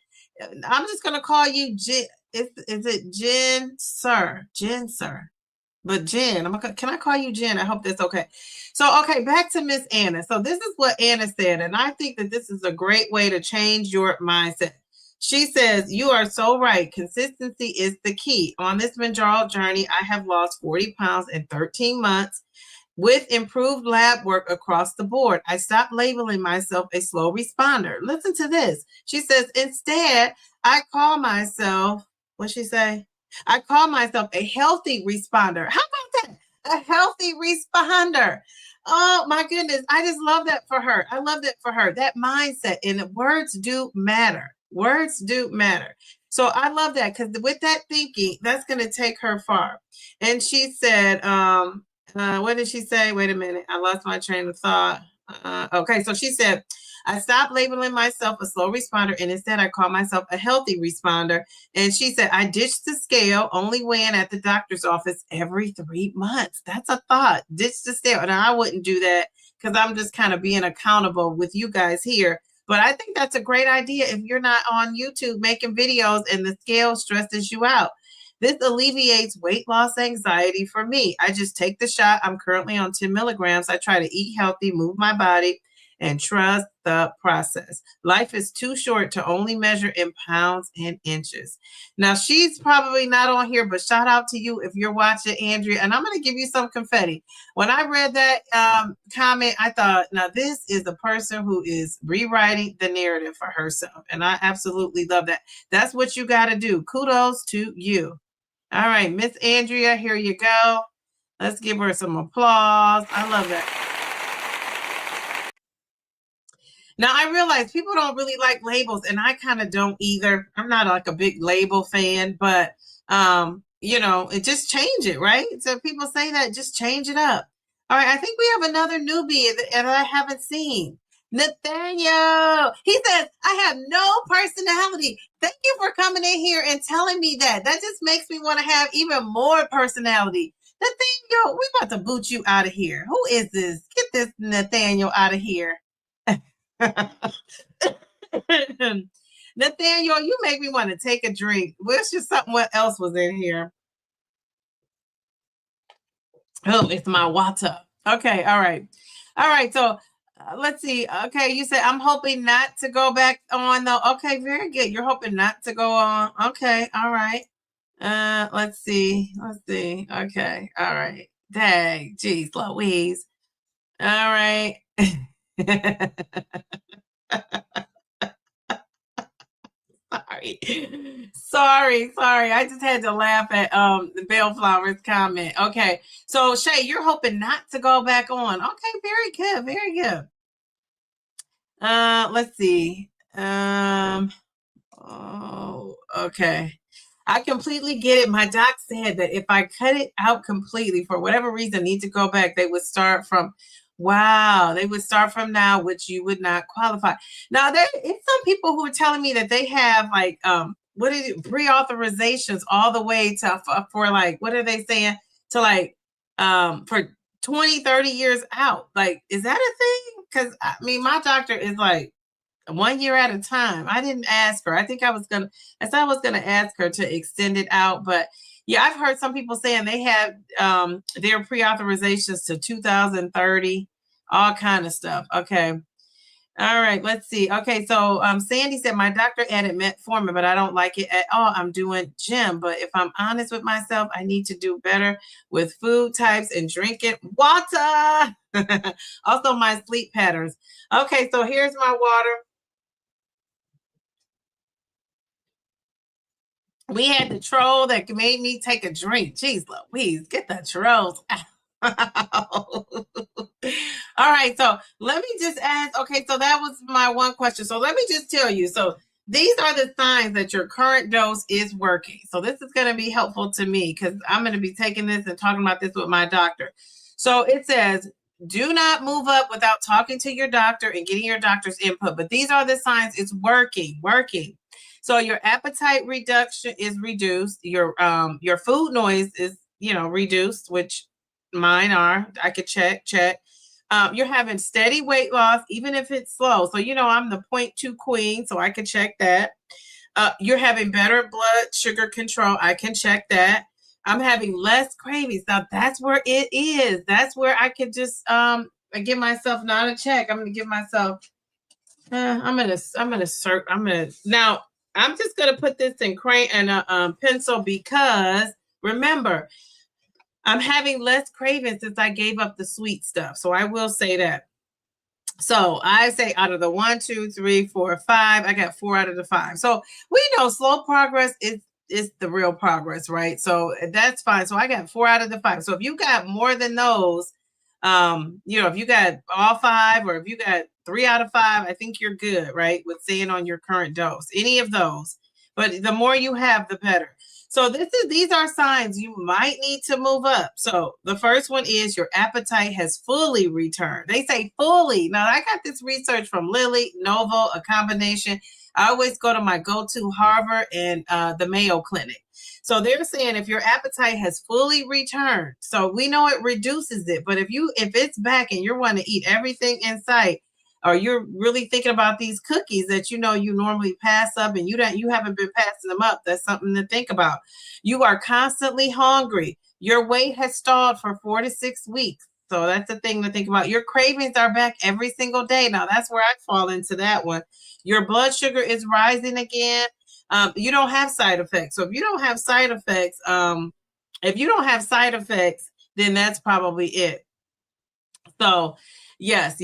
I'm just going to call you Jen. Is it Jen Sir? Jen Sir. But Jen, can I call you Jen? I hope that's okay. So, okay, back to Miss Anna. So this is what Anna said, and I think that this is a great way to change your mindset. She says, you are so right. Consistency is the key. On this Mounjaro journey, I have lost 40 pounds in 13 months with improved lab work across the board. I stopped labeling myself a slow responder. Listen to this. She says, instead, I call myself, what'd she say? I call myself a healthy responder. How about that? A healthy responder. Oh my goodness. I just love that for her. I love that for her. That mindset, and words do matter. Words do matter. So I love that, because with that thinking, that's going to take her far. And she said, what did she say? Wait a minute. I lost my train of thought. Okay. So she said, I stopped labeling myself a slow responder, and instead I call myself a healthy responder. And she said, I ditched the scale, only weighing at the doctor's office every 3 months. That's a thought. Ditch the scale. And I wouldn't do that, because I'm just kind of being accountable with you guys here. But I think that's a great idea if you're not on YouTube making videos and the scale stresses you out. This alleviates weight loss anxiety for me. I just take the shot. I'm currently on 10 milligrams. I try to eat healthy, move my body, and trust the process. Life is too short to only measure in pounds and inches. Now, she's probably not on here, but shout out to you if you're watching, Andrea. And I'm going to give you some confetti. When I read that comment, I thought, now this is a person who is rewriting the narrative for herself. And I absolutely love that. That's what you got to do. Kudos to you. All right, Miss Andrea, here you go. Let's give her some applause. I love that. Now, I realize people don't really like labels, and I kind of don't either. I'm not like a big label fan, but, it just change it, right? So people say that, just change it up. All right, I think we have another newbie that I haven't seen. Nathaniel, he says, I have no personality. Thank you for coming in here and telling me that. That just makes me want to have even more personality. Nathaniel, we're about to boot you out of here. Who is this? Get this Nathaniel out of here. Nathaniel, you make me want to take a drink. What's just something what else was in here? Oh, it's my water. Okay, all right. All right, so let's see. Okay, you said I'm hoping not to go back on though. Okay, very good. You're hoping not to go on. Okay, all right. Let's see. Okay, all right. Dang, geez, Louise. All right. Sorry. I just had to laugh at the Bellflower's comment. Okay, so Shay, you're hoping not to go back on. Okay, very good. Let's see. Oh, okay. I completely get it. My doc said that if I cut it out completely, for whatever reason, need to go back, they would start from. Wow, they would start from now, which you would not qualify. Now, there is some people who are telling me that they have like pre-authorizations all the way to for like, what are they saying, to like for 20, 30 years out. Like, is that a thing? Because I mean, my doctor is like 1 year at a time. I didn't ask her. I was gonna ask her to extend it out, but Yeah, I've heard some people saying they have their pre-authorizations to 2030, all kind of stuff. Okay. All right, let's see. Okay, so Sandy said my doctor added metformin, but I don't like it at all. I'm doing gym, but if I'm honest with myself, I need to do better with food types and drinking water. Also, my sleep patterns. Okay, so here's my water. We had the troll that made me take a drink. Jeez Louise, get the trolls out. All right, so let me just ask. Okay, so that was my one question. So let me just tell you. So these are the signs that your current dose is working. So this is going to be helpful to me because I'm going to be taking this and talking about this with my doctor. So it says, do not move up without talking to your doctor and getting your doctor's input. But these are the signs it's working. So your appetite reduction is reduced. Your food noise is reduced, which mine are. I could check. You're having steady weight loss, even if it's slow. So I'm the 0.2 queen, so I can check that. You're having better blood sugar control. I can check that. I'm having less cravings. Now that's where it is. That's where I could just give myself not a check. I'm gonna give myself. I'm gonna search. Now. I'm just gonna put this in crayon and a pencil because remember, I'm having less cravings since I gave up the sweet stuff. So I will say that. So I say out of the 1, 2, 3, 4, 5, I got 4 out of the 5. So we know slow progress is the real progress, right? So that's fine. So I got 4 out of the 5. So if you got more than those, if you got all 5 or if you got 3 out of 5, I think you're good, right? With staying on your current dose, any of those. But the more you have, the better. So these are signs you might need to move up. So the first one is your appetite has fully returned. They say fully. Now I got this research from Lilly, Novo, a combination. I always go to my go-to Harvard and the Mayo Clinic. So they're saying if your appetite has fully returned, so we know it reduces it, but if it's back and you're wanting to eat everything in sight, or you're really thinking about these cookies that you normally pass up and you haven't been passing them up, that's something to think about. You are constantly hungry. Your weight has stalled for 4 to 6 weeks. So that's the thing to think about. Your cravings are back every single day. Now that's where I fall into that one. Your blood sugar is rising again. You don't have side effects. So if you don't have side effects, then that's probably it. So yes.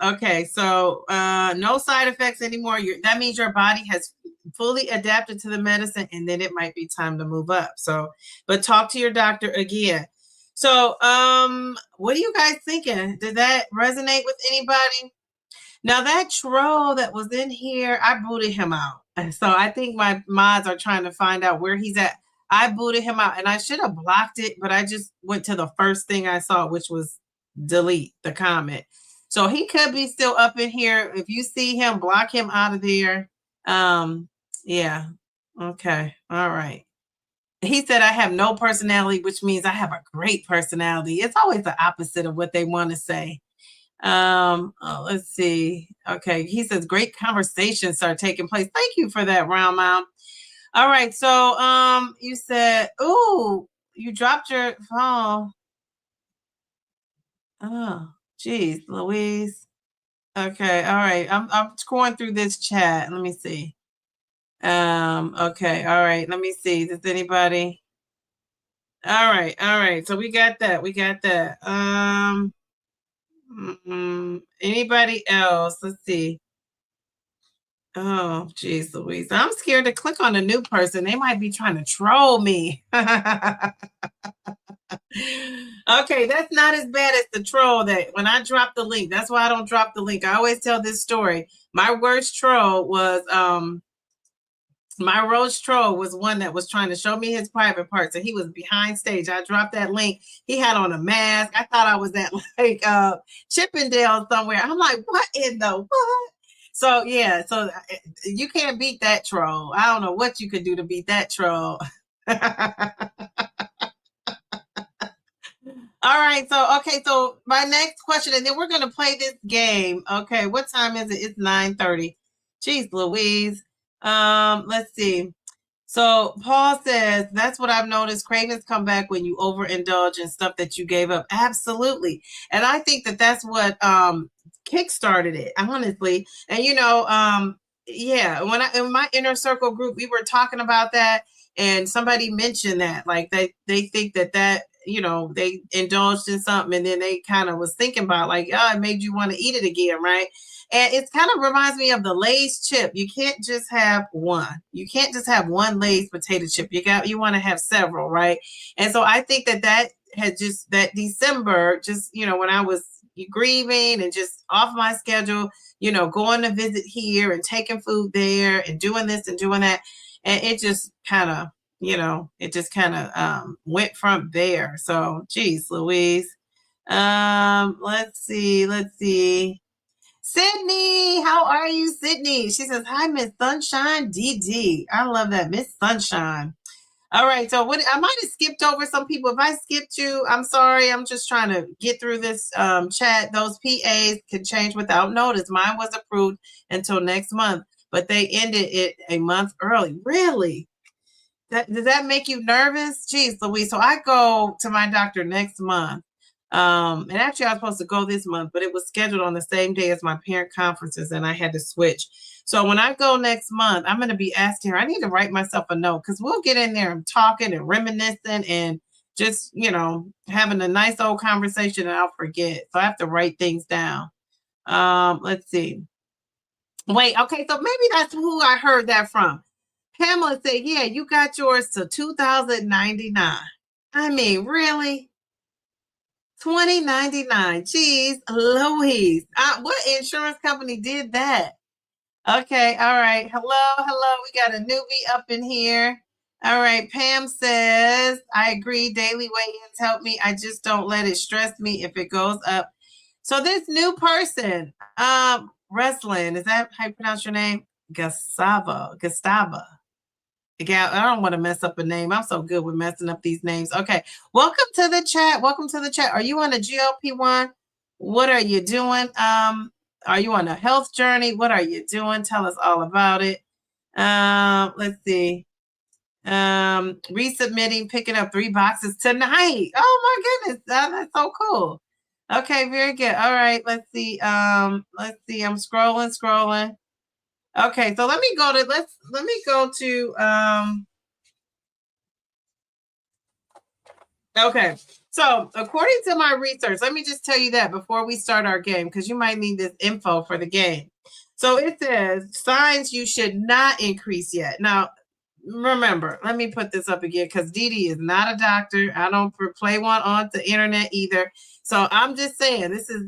Okay. So no side effects anymore. That means your body has fully adapted to the medicine, and then it might be time to move up. So, but talk to your doctor again. So what are you guys thinking? Did that resonate with anybody? Now that troll that was in here, I booted him out. So I think my mods are trying to find out where he's at. I booted him out and I should have blocked it, but I just went to the first thing I saw, which was delete the comment. So he could be still up in here. If you see him, block him out of there. Yeah. Okay. All right. He said, I have no personality, which means I have a great personality. It's always the opposite of what they want to say. Let's see. Okay. He says, great conversations are taking place. Thank you for that, Round Mount. All right. So, you said, oh, you dropped your phone. Oh, geez, Louise. Okay. All right. I'm going through this chat. Let me see. Okay. All right. Let me see. Does anybody? All right. So we got that. Anybody else? Let's see. Oh, geez, Louise. I'm scared to click on a new person. They might be trying to troll me. Okay, that's not as bad as the troll that when I drop the link. That's why I don't drop the link. I always tell this story. My worst troll was one that was trying to show me his private parts, and he was behind stage. I dropped that link. He had on a mask. I thought I was at like Chippendale somewhere. I'm like, what in the what? So yeah, so you can't beat that troll. I don't know what you could do to beat that troll. All right, so my next question, and then we're gonna play this game. Okay, what time is it? It's 9:30. Jeez Louise. Let's see. So Paul says, that's what I've noticed. Cravings come back when you overindulge in stuff that you gave up. Absolutely. And I think that that's what kickstarted it, honestly. And, yeah, when in my inner circle group, we were talking about that, and somebody mentioned that, like, they think that, they indulged in something, and then they kind of was thinking about, like, oh, it made you want to eat it again, right? And it kind of reminds me of the Lay's chip. You can't just have one. You can't just have one Lay's potato chip. You want to have several, right? And so I think that had just that December, just, when I was grieving and just off my schedule, going to visit here and taking food there and doing this and doing that. And it just kind of, went from there. So, geez, Louise. Let's see. Sydney, how are you, Sydney? She says, hi, Miss Sunshine DD. I love that, Miss Sunshine. All right, so I might have skipped over some people. If I skipped you, I'm sorry. I'm just trying to get through this chat. Those PAs can change without notice. Mine was approved until next month, but they ended it a month early. Really? Does that make you nervous? Geez, Louise. So I go to my doctor next month. And actually, I was supposed to go this month, but it was scheduled on the same day as my parent conferences, and I had to switch. So when I go next month, I'm going to be asking her. I need to write myself a note, because we'll get in there and talking and reminiscing and just, having a nice old conversation, and I'll forget. So I have to write things down. Let's see. Wait, okay, so maybe that's who I heard that from. Pamela said, yeah, you got yours to $2,099. I mean, really? $2,099. Jeez, Louise. What insurance company did that? Okay, all right. Hello. We got a newbie up in here. All right, Pam says, I agree. Daily weigh-ins help me. I just don't let it stress me if it goes up. So this new person, Reslin, is that how you pronounce your name? Gustavo. I don't want to mess up a name. I'm so good with messing up these names. Okay. Welcome to the chat. Are you on a GLP-1? What are you doing? Are you on a health journey? What are you doing? Tell us all about it. Let's see. Resubmitting, picking up 3 boxes tonight. Oh my goodness. That's so cool. Okay, very good. All right. Let's see. I'm scrolling. Okay, so let me go to okay. So according to my research, let me just tell you that before we start our game, because you might need this info for the game. So it says signs you should not increase yet. Now, remember, let me put this up again, because Dee Dee is not a doctor. I don't play one on the internet either. So I'm just saying, this is,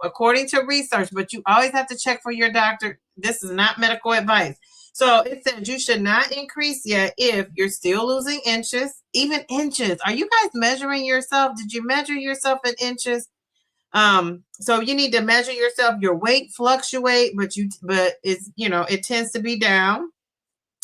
according to research, but you always have to check for your doctor. This is not medical advice. So it says you should not increase yet if you're still losing inches, even inches. Are you guys measuring yourself? Did you measure yourself in inches? So you need to measure yourself. Your weight fluctuate, but it's, it tends to be down,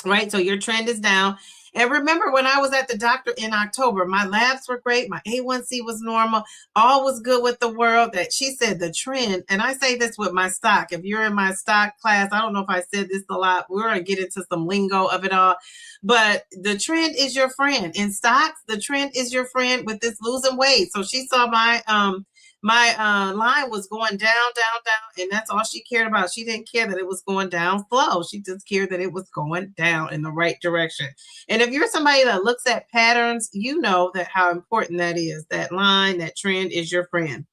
right? So your trend is down. And remember, when I was at the doctor in October, my labs were great. My A1C was normal. All was good with the world. That she said the trend, and I say this with my stock. If you're in my stock class, I don't know if I said this a lot. We're going to get into some lingo of it all. But the trend is your friend. In stocks, the trend is your friend with this losing weight. So she saw my line was going down, and that's all she cared about. She didn't care that it was going down slow. She just cared that it was going down in the right direction. And if you're somebody that looks at patterns, you know that how important that is. That line, that trend is your friend.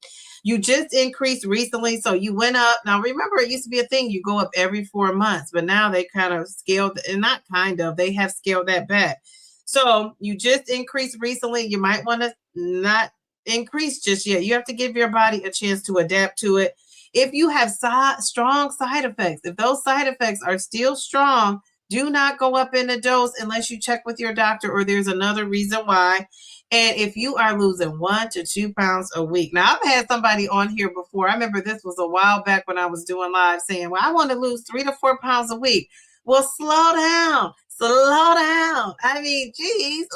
You just increased recently, so you went up. Now, remember, it used to be a thing. You go up every 4 months, but now they kind of scaled, and not kind of, they have scaled that back. So you just increased recently. You might want to not increase just yet. You have to give your body a chance to adapt to it. If you have strong side effects, if those side effects are still strong, do not go up in a dose unless you check with your doctor or there's another reason why. And if you are losing 1 to 2 pounds a week. Now, I've had somebody on here before. I remember this was a while back when I was doing live saying, well, I want to lose 3 to 4 pounds a week. Well, slow down. I mean, geez,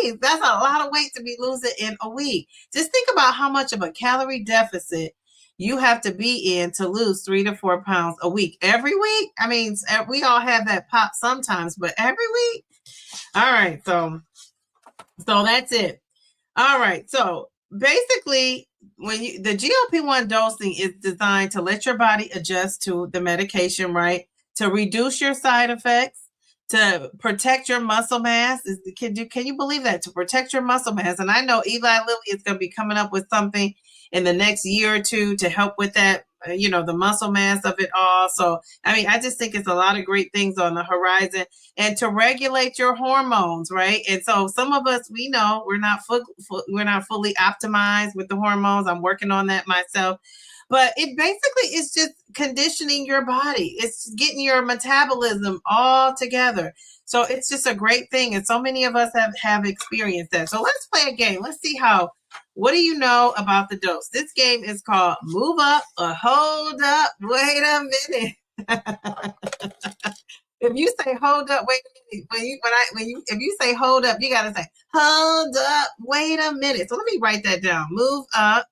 Louise, that's a lot of weight to be losing in a week. Just think about how much of a calorie deficit you have to be in to lose 3 to 4 pounds a week. Every week? I mean, we all have that pop sometimes, but every week? All right. So that's it. All right. So basically, when the GLP-1 dosing is designed to let your body adjust to the medication, right? To reduce your side effects, to protect your muscle mass. Can you believe that? To protect your muscle mass. And I know Eli Lilly is going to be coming up with something in the next year or two to help with that, the muscle mass of it all. So, I mean, I just think it's a lot of great things on the horizon, and to regulate your hormones, right? And so some of us, we know we're not fully optimized with the hormones. I'm working on that myself. But it basically is just conditioning your body. It's getting your metabolism all together. So it's just a great thing. And so many of us have experienced that. So let's play a game. Let's see what do you know about the dose? This game is called Move Up or Hold Up. Wait a minute. If you say hold up, wait a minute. If you say hold up, you gotta say hold up, wait a minute. So let me write that down. Move up.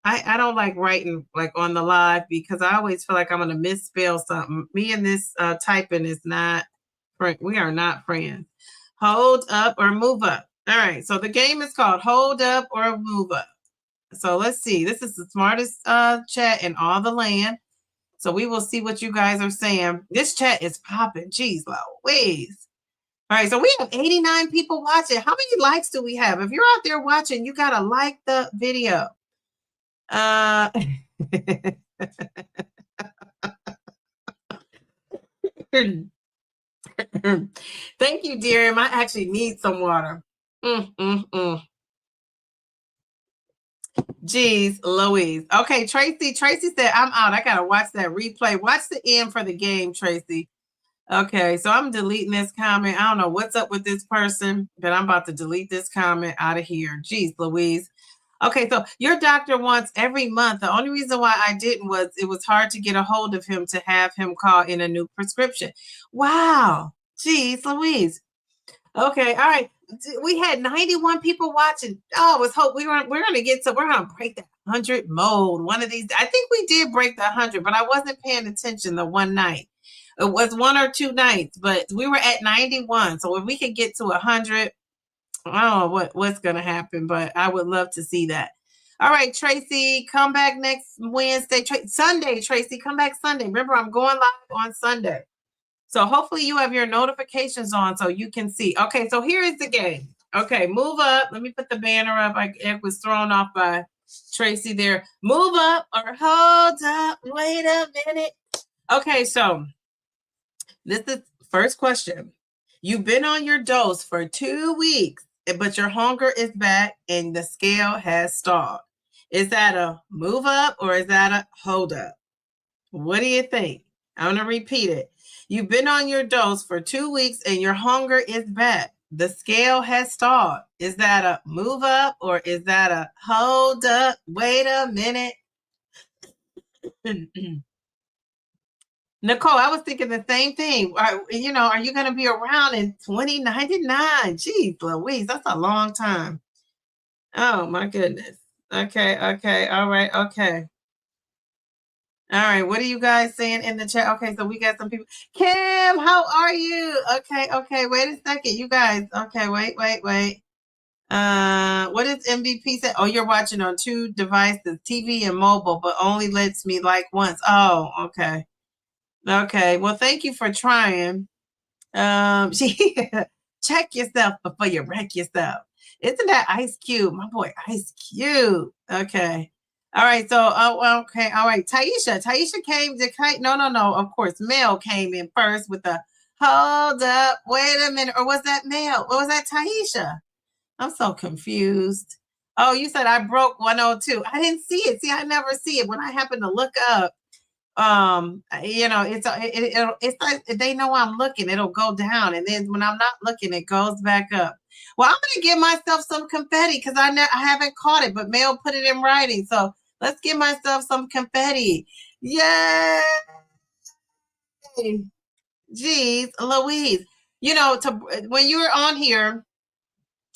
I don't like writing like on the live because I always feel like I'm gonna misspell something. Me and this typing is not. We are not friends. Hold up or move up. All right. So the game is called Hold Up or Move Up. So let's see. This is the smartest chat in all the land. So we will see what you guys are saying. This chat is popping. Jeez Louise. All right, so we have 89 people watching. How many likes do we have? If you're out there watching, you got to like the video. Thank you, dear. I actually need some water. Jeez Louise. Okay, Tracy said, I'm out. I got to watch that replay. Watch the end for the game, Tracy. Okay, so I'm deleting this comment. I don't know what's up with this person, but I'm about to delete this comment out of here. Jeez Louise. Okay, so your doctor wants every month. The only reason why I didn't was it was hard to get a hold of him to have him call in a new prescription. Wow. Jeez Louise. Okay, all right. We had 91 people watching. Oh, let's hope we're gonna break that 100 mode one of these. I think we did break the 100, but I wasn't paying attention the one night. It was 1 or 2 nights, but we were at 91. So if we could get to 100, I don't know what's gonna happen, but I would love to see that. All right, Tracy, come back next Wednesday. Sunday, Tracy, come back Sunday. Remember, I'm going live on Sunday. So hopefully you have your notifications on so you can see. Okay, so here is the game. Okay, move up. Let me put the banner up. It was thrown off by Tracy there. Move up or hold up. Wait a minute. Okay, so this is first question. You've been on your dose for 2 weeks, but your hunger is back and the scale has stalled. Is that a move up or is that a hold up? What do you think? I'm going to repeat it. You've been on your dose for 2 weeks and your hunger is back. The scale has stalled. Is that a move up or is that a hold up? Wait a minute. Nicole, I was thinking the same thing. Are you going to be around in 2099? Jeez Louise, that's a long time. Oh, my goodness. Okay. All right. Okay. All right, what are you guys saying in the chat? Okay, so we got some people. Kim, how are you? Okay, wait a second, you guys. Okay, wait. What does MVP say? Oh, you're watching on 2 devices, TV and mobile, but only lets me like once. Oh, okay. Okay, well, thank you for trying. Check yourself before you wreck yourself. Isn't that Ice Cube? My boy, Ice Cube. Okay. All right. So, okay. All right. Taisha came to, no. Of course, Mel came in first with the hold up. Wait a minute. Or was that Mel? Or was that Taisha? I'm so confused. Oh, you said I broke 102. I didn't see it. See, I never see it. When I happen to look up, it's like they know I'm looking, it'll go down, and then when I'm not looking, it goes back up. Well, I'm gonna give myself some confetti because I haven't caught it, but Mel put it in writing, so let's give myself some confetti. Yay! Jeez Louise. When you're on here,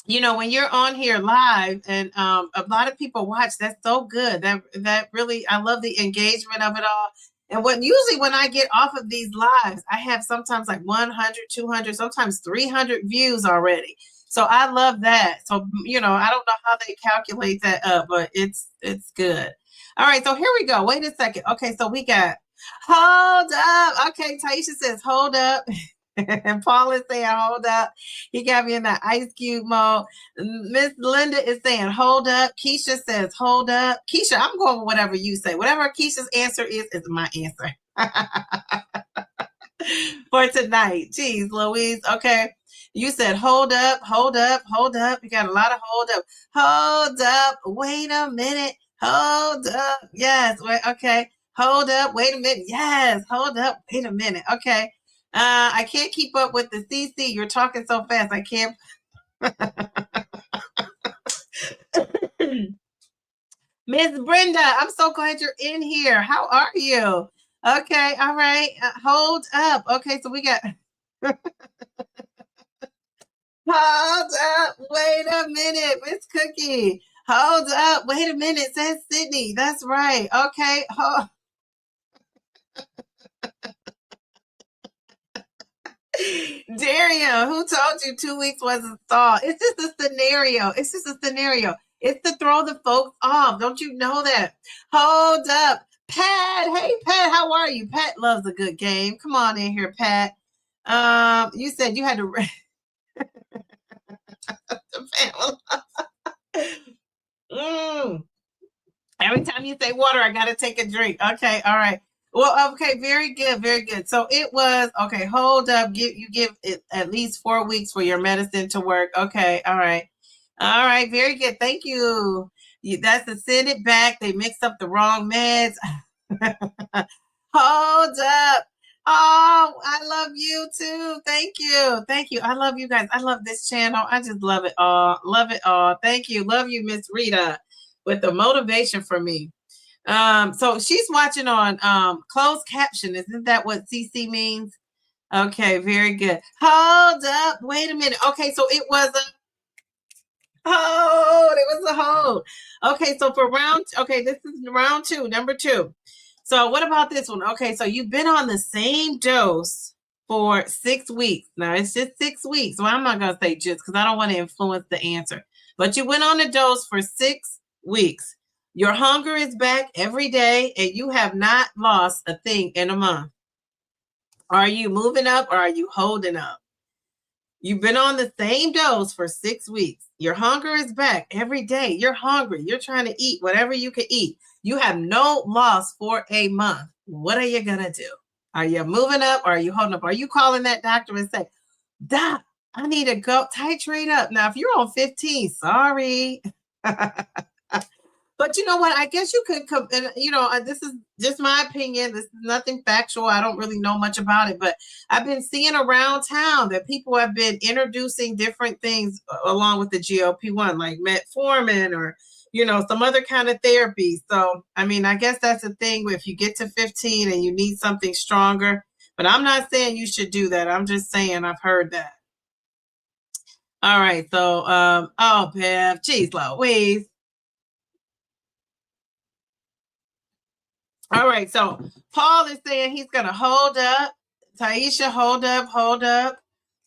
when you're on here live and a lot of people watch, that's so good. That really, I love the engagement of it all. And usually when I get off of these lives, I have sometimes like 100, 200, sometimes 300 views already. So I love that. So, I don't know how they calculate that up, but it's good. All right, so here we go. Wait a second. Okay, so we got hold up. Okay, Taisha says hold up. And Paul is saying hold up. He got me in that ice cube mode. Miss Linda is saying hold up. Keisha says hold up. Keisha, I'm going with whatever you say. Whatever Keisha's answer is my answer. For tonight. Jeez, Louise. Okay. You said hold up, hold up, hold up. You got a lot of hold up. Hold up. Wait a minute. Hold up. Yes. Wait. Okay. Hold up. Wait a minute. Yes. Hold up. Wait a minute. Okay. I can't keep up with the CC. You're talking so fast. I can't. Miss Brenda, I'm so glad you're in here. How are you? Okay. All right. Hold up. Okay. So we got. Hold up. Wait a minute. Miss Cookie. Hold up. Wait a minute. Says Sydney. That's right. Okay. Daria, who told you 2 weeks wasn't thought? It's just a scenario. It's just a scenario. It's to throw the folks off. Don't you know that? Hold up. Pat. Hey, Pat, how are you? Pat loves a good game. Come on in here, Pat. You said you had to Every time you say water, I gotta take a drink. Okay, all right. Well, okay, very good, very good. So it was okay. Hold up, you give it at least 4 weeks for your medicine to work. Okay, all right, very good. Thank you. That's to send it back. They mixed up the wrong meds. Hold up. Oh, I love you too. Thank you. Thank you. I love you guys. I love this channel. I just love it all. Love it all. Thank you. Love you, Miss Rita, with the motivation for me. So she's watching on closed caption. Isn't that what CC means? Okay, very good. Hold up. Wait a minute. Okay, so it was a hold. It was a hold. Okay, so for this is round 2, number 2. So what about this one? Okay, so you've been on the same dose for 6 weeks. Now it's just 6 weeks. So I'm not gonna say just because I don't want to influence the answer. But you went on a dose for 6 weeks. Your hunger is back every day, and you have not lost a thing in a month. Are you moving up or are you holding up? You've been on the same dose for 6 weeks. Your hunger is back every day. You're hungry. You're trying to eat whatever you can eat. You have no loss for a month. What are you going to do? Are you moving up or are you holding up? Are you calling that doctor and say, Doc, I need to go titrate up? Now, if you're on 15, sorry. But you know what? I guess you could come, and this is just my opinion. This is nothing factual. I don't really know much about it, but I've been seeing around town that people have been introducing different things along with the GLP-1, like metformin or, some other kind of therapy. So, I mean, I guess that's the thing if you get to 15 and you need something stronger, but I'm not saying you should do that. I'm just saying I've heard that. All right. So, oh, Bev, geez, Louise. All right, so Paul is saying he's going to hold up. Taisha, hold up, hold up.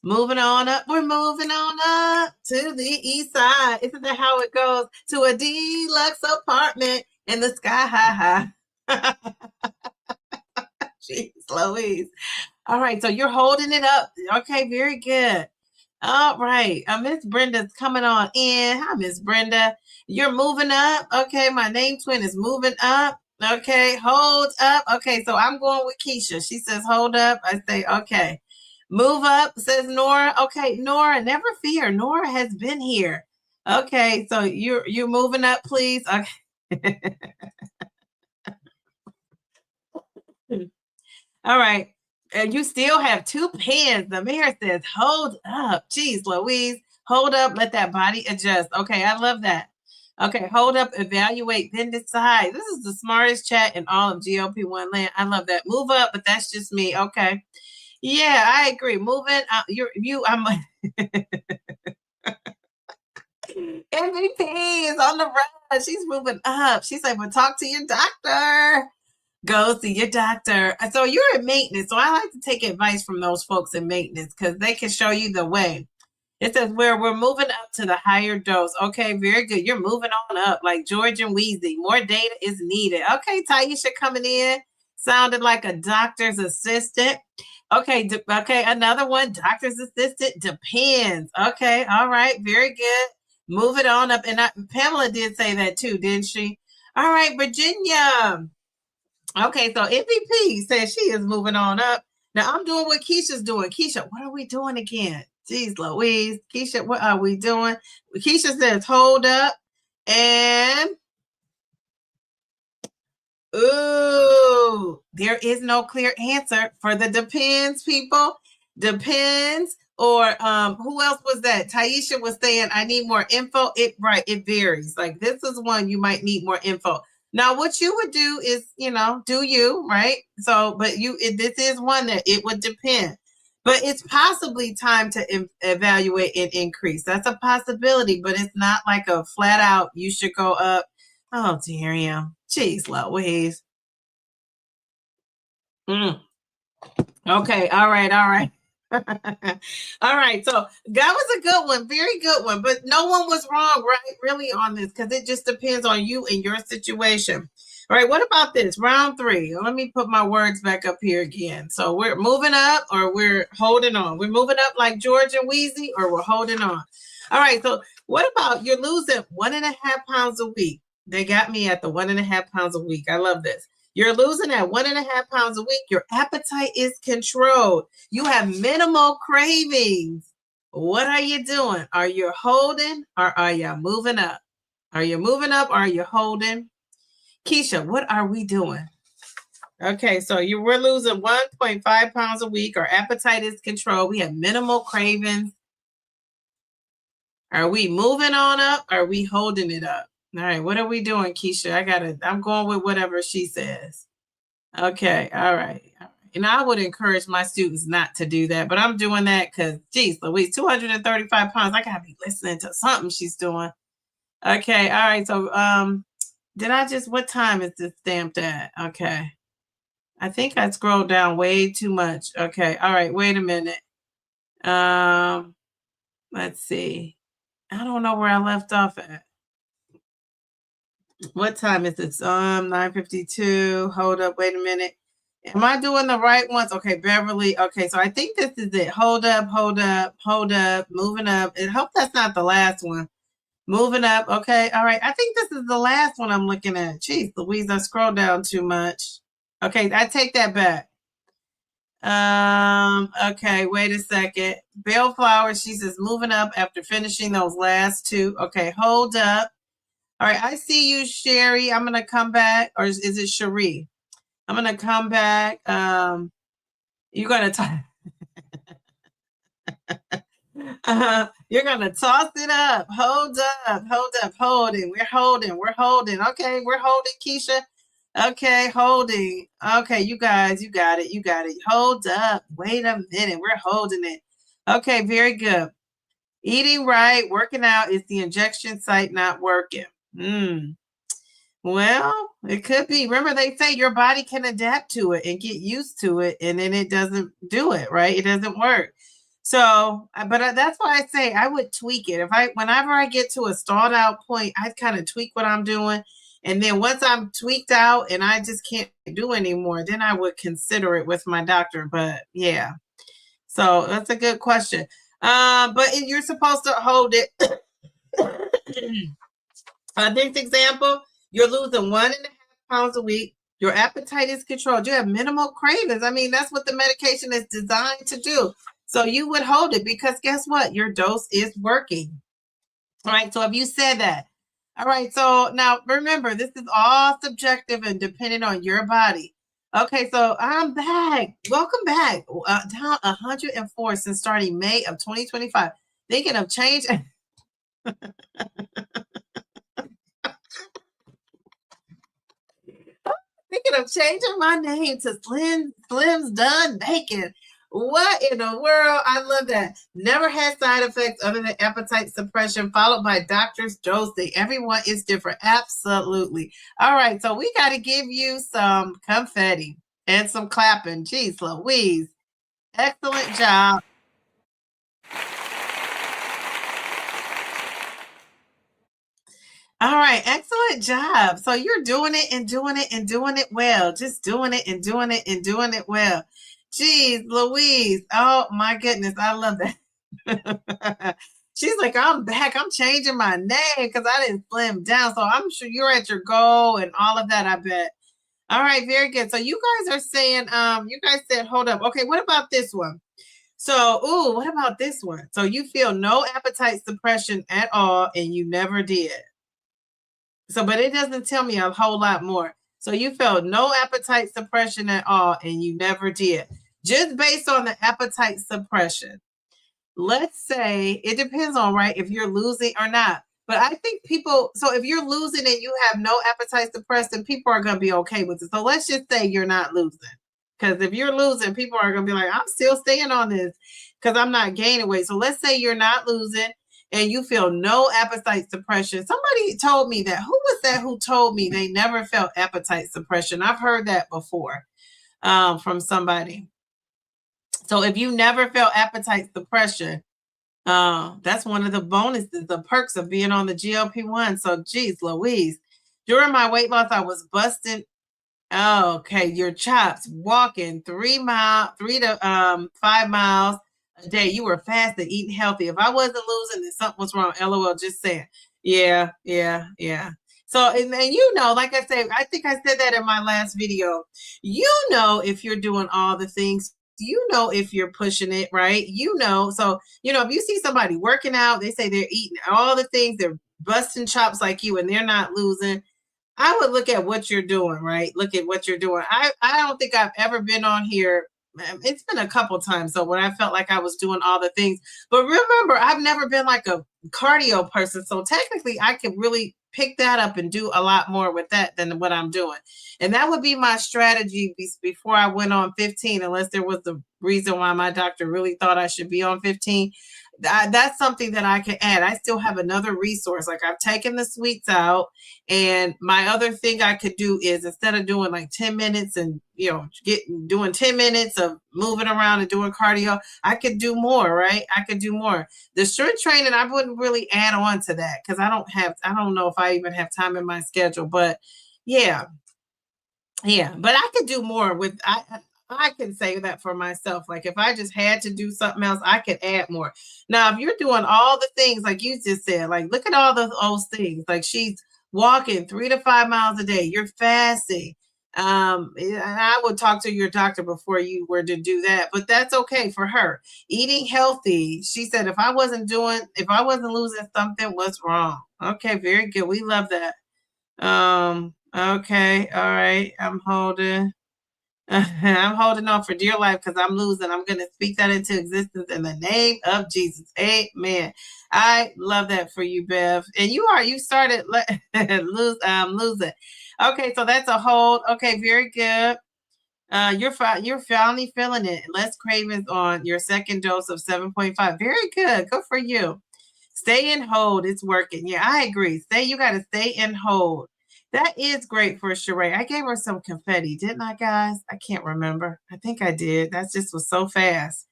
Moving on up. We're moving on up to the east side. Isn't that how it goes? To a deluxe apartment in the sky high. Jeez, Louise. All right, so you're holding it up. Okay, very good. All right. Miss Brenda's coming on in. Hi, Miss Brenda. You're moving up. Okay, my name twin is moving up. Okay, hold up. Okay, so I'm going with Keisha. She says, hold up. I say, okay. Move up, says Nora. Okay, Nora, never fear. Nora has been here. Okay, so you're moving up, please. Okay. All right. And you still have 2 pens. The mayor says, hold up. Jeez, Louise. Hold up. Let that body adjust. Okay, I love that. Okay, hold up, evaluate, then decide. This is the smartest chat in all of GLP-1 land. I love that. Move up, but that's just me. Okay. Yeah, I agree. Moving. I'm MVP is on the run. She's moving up. She said, but talk to your doctor. Go see your doctor. So you're in maintenance. So I like to take advice from those folks in maintenance because they can show you the way. It says we're moving up to the higher dose. Okay, very good. You're moving on up like George and Wheezy. More data is needed. Okay, Taisha coming in. Sounded like a doctor's assistant. Okay, okay, another one, doctor's assistant. Depends. Okay, all right, very good. Move it on up. And Pamela did say that too, didn't she? All right, Virginia. Okay, so MVP says she is moving on up. Now I'm doing what Keisha's doing. Keisha, what are we doing again? Jeez Louise. Keisha, what are we doing? Keisha says hold up. And ooh, there is no clear answer for the depends, people. Depends. Or who else was that? Taisha was saying, I need more info. It varies. Like this is one you might need more info. Now, what you would do is, do you, right? So, but this is one that it would depend. But it's possibly time to evaluate and increase. That's a possibility, but it's not like a flat out, you should go up. Oh, dear you. Jeez Louise. Okay, all right. All right, so that was a good one, very good one, but no one was wrong, right? Really on this, because it just depends on you and your situation. All right, what about this? Round 3. Let me put my words back up here again. So we're moving up or we're holding on. We're moving up like George and Wheezy or we're holding on. All right, so what about you're losing 1.5 pounds a week? They got me at the 1.5 pounds a week. I love this. You're losing at 1.5 pounds a week. Your appetite is controlled. You have minimal cravings. What are you doing? Are you holding or are you moving up? Are you moving up or are you holding? Keisha, what are we doing? Okay, so we're losing 1.5 pounds a week. Our appetite is controlled. We have minimal cravings. Are we moving on up? Or are we holding it up? All right, what are we doing, Keisha? I'm going with whatever she says. Okay, all right. And I would encourage my students not to do that, but I'm doing that because, geez, Louise, 235 pounds. I gotta be listening to something she's doing. Okay, all right. So, what time is this stamped at? Okay. I think I scrolled down way too much. Okay, all right. Wait a minute. Let's see. I don't know where I left off at. What time is it? 9:52. Hold up. Wait a minute. Am I doing the right ones? Okay, Beverly. Okay, so I think this is it. Hold up. Moving up. I hope that's not the last one. Moving up. Okay, all right. I think this is the last one I'm looking at. Jeez, Louise, I scrolled down too much. Okay, I take that back. Okay, wait a second. Bellflower, she says moving up after finishing those last 2. Okay, hold up. All right, I see you, Sherry. I'm gonna come back, or is it Cherie? I'm gonna come back. You're gonna talk. You're gonna toss it up. Hold up. Holding. We're holding. Okay, we're holding, Keisha. Okay, holding. Okay, you guys, you got it. Hold up. Wait a minute. We're holding it. Okay, very good. Eating right, working out. Is the injection site not working? Well, it could be. Remember, they say your body can adapt to it and get used to it, and then it doesn't do it, right? It doesn't work. So, but that's why I say I would tweak it. Whenever I get to a stalled out point, I kind of tweak what I'm doing. And then once I'm tweaked out and I just can't do anymore, then I would consider it with my doctor. But yeah, so that's a good question. But you're supposed to hold it. This example, you're losing 1.5 pounds a week. Your appetite is controlled. You have minimal cravings. I mean, that's what the medication is designed to do. So you would hold it because guess what? Your dose is working. All right. So if you said that, all right. So now remember, this is all subjective and dependent on your body. Okay. So I'm back. Welcome back. Down 104 since starting May of 2025. Thinking of change. Thinking of changing my name to Slim's Done Bacon. What in the world? I love that. Never had side effects other than appetite suppression, followed by doctor's dosing. Everyone is different. Absolutely. All right. So we got to give you some confetti and some clapping. Jeez Louise. Excellent job. All right, excellent job. So you're doing it and doing it and doing it well. Just doing it and doing it and doing it well. Jeez, Louise. Oh my goodness, I love that. She's like, I'm back. I'm changing my name because I didn't slim down. So I'm sure you're at your goal and all of that, I bet. All right, very good. So you guys are saying, you guys said, hold up. Okay, what about this one? So, what about this one? So you feel no appetite suppression at all and you never did. So, but it doesn't tell me a whole lot more. So you felt no appetite suppression at all and you never did. Just based on the appetite suppression. Let's say it depends on, right, if you're losing or not. But I think people, so if you're losing and you have no appetite suppressant, people are going to be okay with it. So let's just say you're not losing. Because if you're losing, people are going to be like, I'm still staying on this because I'm not gaining weight. So let's say you're not losing and you feel no appetite suppression. Somebody told me that. Who was that who told me they never felt appetite suppression? I've heard that before from somebody. So if you never felt appetite suppression, that's one of the bonuses, the perks of being on the GLP-1. So, geez, Louise, during my weight loss, I was busting. Oh, okay, your chops, walking 3 to 5 miles a day. You were fasting, eating healthy. If I wasn't losing, then something was wrong. LOL, just saying. Yeah. So, and you know, like I said, I think I said that in my last video. You know, if you're doing all the things, you know, if you're pushing it, right? You know, so, you know, if you see somebody working out, they say they're eating all the things, they're busting chops like you, and they're not losing. I would look at what you're doing, right? Look at what you're doing. I don't think I've ever been on here. It's been a couple times, so when I felt like I was doing all the things. But remember, I've never been like a cardio person, so technically I could really pick that up and do a lot more with that than what I'm doing. And that would be my strategy before I went on 15, unless there was the reason why my doctor really thought I should be on 15. That's something that I can add. I still have another resource. Like I've taken the sweets out, and my other thing I could do is instead of doing like 10 minutes and, you know, doing 10 minutes of moving around and doing cardio, I could do more, right? I could do more. The strength training, I wouldn't really add on to that because I don't know if I even have time in my schedule, but yeah, but I could do more with, I can say that for myself. Like if I just had to do something else, I could add more. Now, if you're doing all the things like you just said, like look at all those things. Like she's walking 3 to 5 miles a day. You're fasting. And I would talk to your doctor before you were to do that, but that's okay for her. Eating healthy. She said, if I wasn't losing something, what's wrong? Okay, very good. We love that. Okay, all right. I'm holding on for dear life because I'm losing. I'm going to speak that into existence in the name of Jesus. Amen. I love that for you, Bev. And you started losing. Okay, so that's a hold. Okay, very good. You're finally feeling it. Less cravings on your second dose of 7.5. Very good. Good for you. Stay in hold. It's working. Yeah, I agree. You got to stay in hold. That is great for Sheree. I gave her some confetti, didn't I, guys? I can't remember. I think I did. That just was so fast.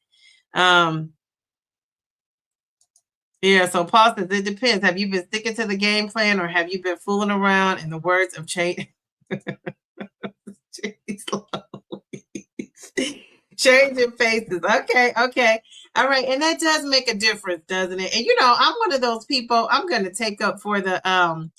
Yeah, so Paul says it depends. Have you been sticking to the game plan or have you been fooling around in the words of change? Changing faces. Okay. All right. And that does make a difference, doesn't it? And you know, I'm one of those people, I'm gonna take up for the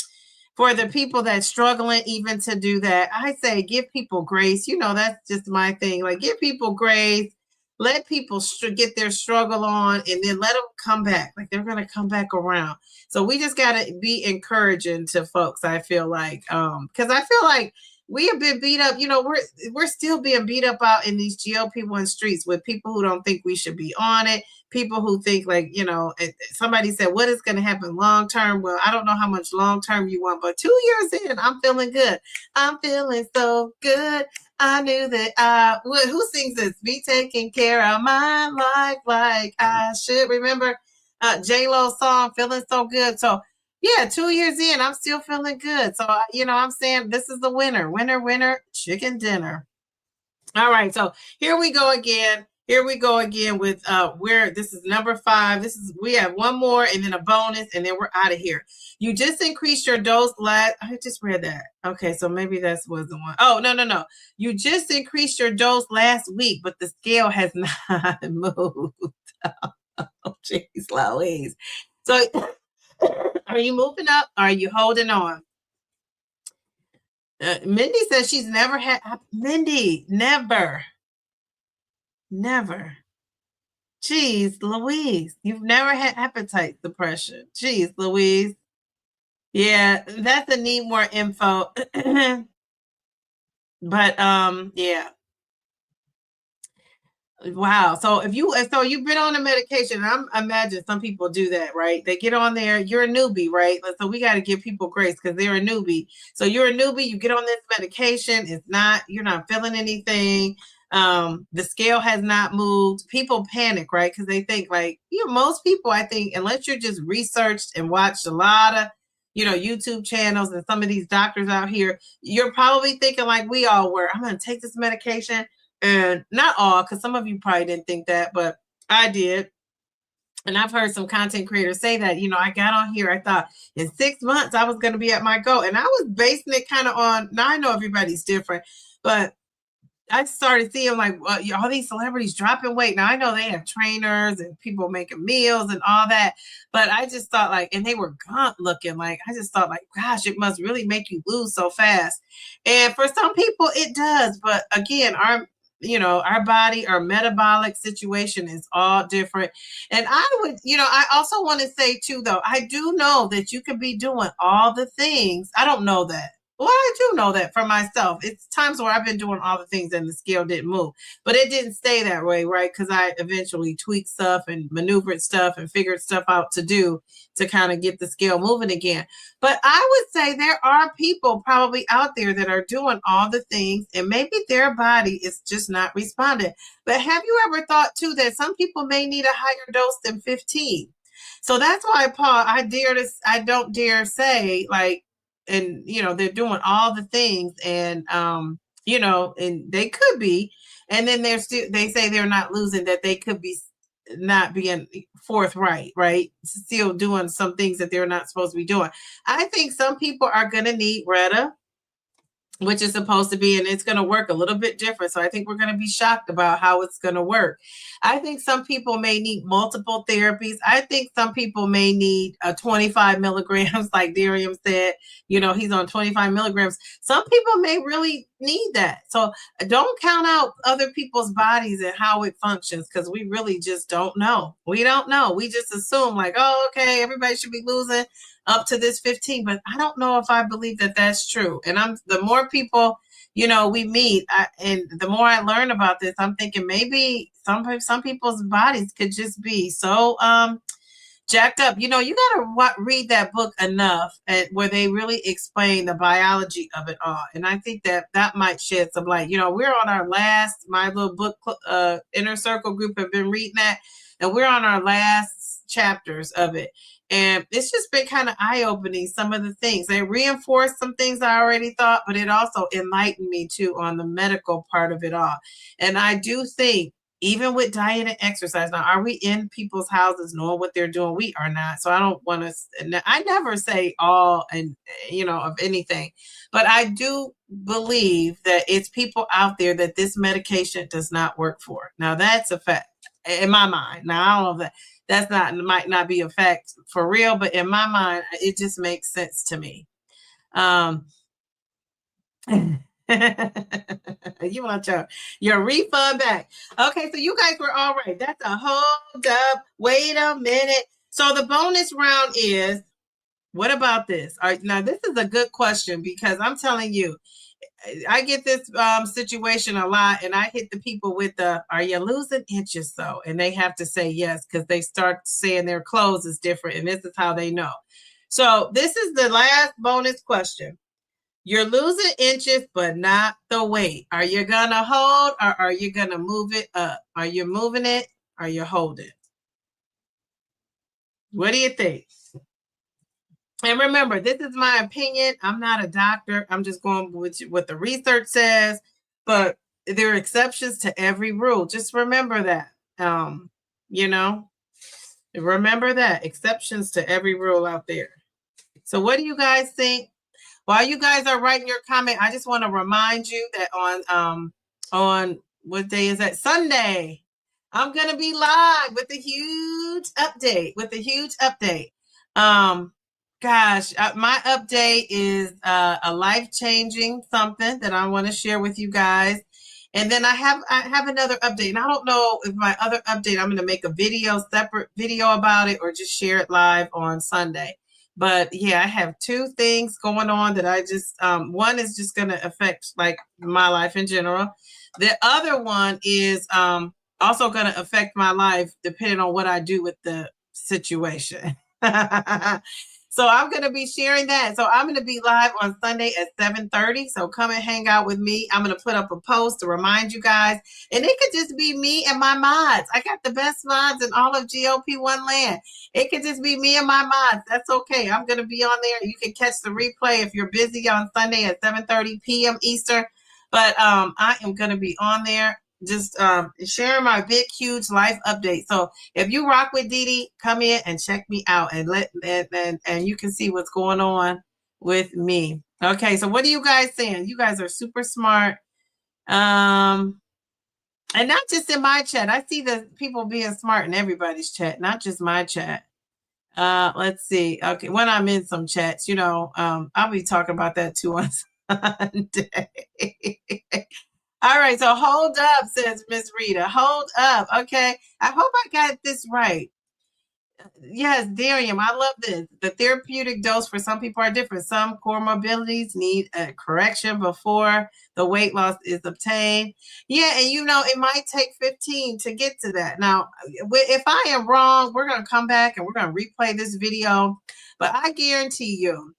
people that's struggling even to do that. I say give people grace. You know, that's just my thing. Like give people grace, let people get their struggle on, and then let them come back. Like they're going to come back around. So we just got to be encouraging to folks. I feel like, because I feel like we have been beat up. You know, we're still being beat up out in these GLP-1 streets with people who don't think we should be on it. People who think like, you know, somebody said, what is going to happen long term? Well, I don't know how much long term you want, but 2 years in, I'm feeling good. I'm feeling so good. I knew that who sings this? Be taking care of my life like I should. Remember J-Lo's song, Feeling So Good. So yeah, 2 years in, I'm still feeling good. So, I'm saying this is the winner, winner, winner, chicken dinner. All right, so here we go again. Here we go again with where this is number 5. We have one more and then a bonus, and then we're out of here. You just increased your dose last. I just read that. Okay, so maybe that was the one. Oh, no. You just increased your dose last week, but the scale has not moved. Oh, jeez, Louise. So are you moving up? Or are you holding on? Mindy says she's never had. Mindy, never. Jeez, Louise, you've never had appetite suppression. Jeez, Louise. Yeah, that's a need more info. But yeah. Wow. So you've been on a medication, and I imagine some people do that, right? They get on there, you're a newbie, right? So we got to give people grace because they're a newbie. So you're a newbie, you get on this medication, you're not feeling anything. The scale has not moved. People panic, right? Because they think most people, I think, unless you're just researched and watched a lot of, YouTube channels and some of these doctors out here, you're probably thinking like we all were, I'm going to take this medication. And not all, because some of you probably didn't think that, but I did. And I've heard some content creators say that, I got on here, I thought in 6 months I was going to be at my goal. And I was basing it kind of on, now I know everybody's different, but I started seeing all these celebrities dropping weight. Now I know they have trainers and people making meals and all that, but I just thought and they were gaunt looking. I just thought gosh, it must really make you lose so fast. And for some people it does, but again, our body, our metabolic situation is all different. And I also want to say too, though, I do know that you could be doing all the things. I don't know that. Well, I do know that for myself. It's times where I've been doing all the things and the scale didn't move, but it didn't stay that way, right? Because I eventually tweaked stuff and maneuvered stuff and figured stuff out to kind of get the scale moving again. But I would say there are people probably out there that are doing all the things and maybe their body is just not responding. But have you ever thought too that some people may need a higher dose than 15? So that's why, Paul, I don't dare say and they're doing all the things and and they could be, and then they say they're not losing, that they could be not being forthright, right? Still doing some things that they're not supposed to be doing. I think some people are going to need Retta, which is supposed to be, and it's going to work a little bit different. So I think we're going to be shocked about how it's going to work. I think some people may need multiple therapies. I think some people may need 25 milligrams, like Darium said, he's on 25 milligrams. Some people may really need that. So don't count out other people's bodies and how it functions, because we really just don't know. We don't know. We just assume oh, okay, everybody should be losing up to this 15, but I don't know if I believe that that's true. And the more people, we meet, and the more I learn about this, I'm thinking maybe some people's bodies could just be so jacked up. You got to read that book enough where they really explain the biology of it all. And I think that might shed some light. We're on our my little book, Inner Circle group have been reading that, and we're on our last chapters of it. And it's just been kind of eye-opening, some of the things. They reinforced some things I already thought, but it also enlightened me too on the medical part of it all. And I do think, even with diet and exercise, now, are we in people's houses knowing what they're doing? We are not. So I don't want to, I never say all and, of anything, but I do believe that it's people out there that this medication does not work for. Now, that's a fact in my mind. Now, I don't know if might not be a fact for real, but in my mind, it just makes sense to me. You want your refund back. Okay, so you guys were all right. That's a hold up. Wait a minute. So the bonus round is, what about this? All right, now this is a good question, because I'm telling you, I get this situation a lot, and I hit the people with are you losing inches though? And they have to say yes, because they start saying their clothes is different, and this is how they know. So this is the last bonus question. You're losing inches, but not the weight. Are you going to hold or are you going to move it up? Are you moving it or you holding? What do you think? And remember, this is my opinion. I'm not a doctor. I'm just going with what the research says, but there are exceptions to every rule. Just remember that. You know, remember that exceptions to every rule out there. So what do you guys think? While you guys are writing your comment, I just want to remind you that on what day is that? Sunday. I'm gonna be live with a huge update. Gosh, my update is a life-changing something that I want to share with you guys. And then I have another update. And I don't know if my other update, I'm going to make a separate video about it, or just share it live on Sunday. But yeah, I have two things going on that I just, one is just going to affect like my life in general. The other one is also going to affect my life depending on what I do with the situation. So I'm going to be sharing that. So I'm going to be live on Sunday at 7:30. So come and hang out with me. I'm going to put up a post to remind you guys. And it could just be me and my mods. I got the best mods in all of GLP-1 land. It could just be me and my mods. That's okay. I'm going to be on there. You can catch the replay if you're busy on Sunday at 7:30 p.m. Eastern. But I am going to be on there just sharing my big, huge life update. So if you rock with Didi, come in and check me out and and you can see what's going on with me. Okay, so what are you guys saying? You guys are super smart. And not just in my chat. I see the people being smart in everybody's chat, not just my chat. Let's see. Okay, when I'm in some chats, I'll be talking about that too on Sunday. All right, so hold up, says Miss Rita. Hold up, okay. I hope I got this right. Yes, Darium, I love this. The therapeutic dose for some people are different. Some comorbidities need a correction before the weight loss is obtained. Yeah, and it might take 15 to get to that. Now, if I am wrong, we're going to come back and we're going to replay this video. But I guarantee you,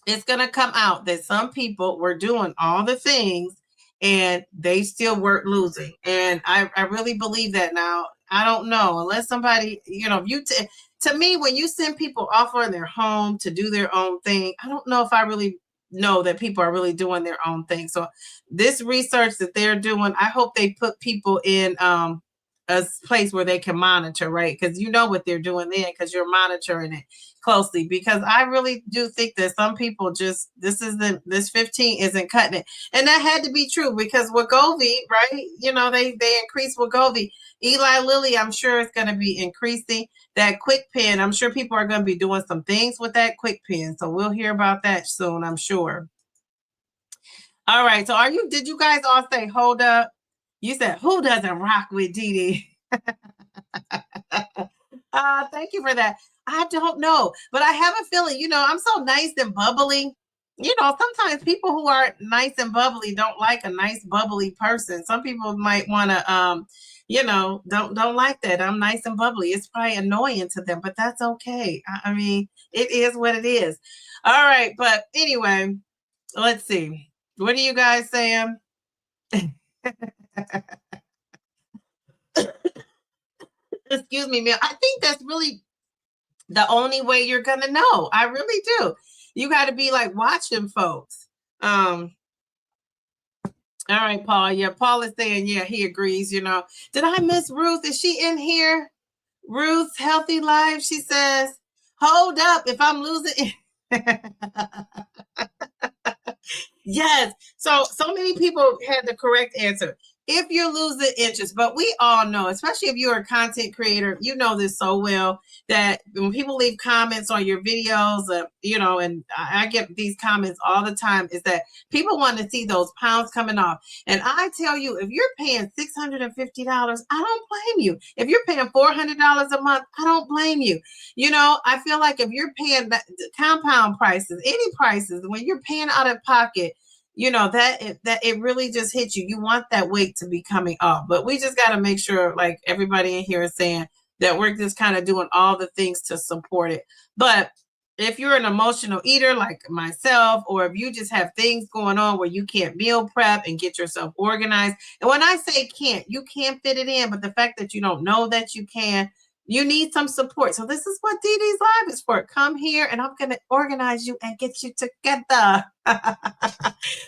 it's going to come out that some people were doing all the things and they still weren't losing. And I really believe that. Now, I don't know, unless somebody, to me, when you send people off on their home to do their own thing, I don't know if I really know that people are really doing their own thing. So this research that they're doing, I hope they put people in a place where they can monitor, right? Because you know what they're doing then, because you're monitoring it closely. Because I really do think that some people just, this 15 isn't cutting it. And that had to be true because Wegovy, right? They increased Wegovy. Eli Lilly, I'm sure it's going to be increasing. That quick pen, I'm sure people are going to be doing some things with that quick pen. So we'll hear about that soon, I'm sure. All right. So did you guys all say, hold up? You said, who doesn't rock with Didi? Thank you for that. I don't know, but I have a feeling, I'm so nice and bubbly. Sometimes people who are nice and bubbly don't like a nice bubbly person. Some people might want to, don't like that. I'm nice and bubbly. It's probably annoying to them, but that's okay. I mean, it is what it is. All right. But anyway, let's see. What are you guys saying? Excuse me, Mel. I think that's really the only way you're gonna know. I really do. You got to be like watching folks. All right, Paul. Yeah, Paul is saying, yeah, he agrees. Did I miss Ruth? Is she in here? Ruth's Healthy Life. She says, hold up, if I'm losing. Yes. So many people had the correct answer. If you're losing interest, but we all know, especially if you're a content creator, you know this so well, that when people leave comments on your videos, and I get these comments all the time, is that people want to see those pounds coming off. And I tell you, if you're paying $650, I don't blame you. If you're paying $400 a month, I don't blame you. I feel like if you're paying the compound prices, any prices, when you're paying out of pocket, that it really just hits you. You want that weight to be coming off, but we just got to make sure, like everybody in here is saying, that we're just kind of doing all the things to support it. But if you're an emotional eater like myself, or if you just have things going on where you can't meal prep and get yourself organized. And when I say can't, you can't fit it in, but the fact that you don't know that you can, you need some support. So this is what Dee Dee's Live is for. Come here and I'm going to organize you and get you together.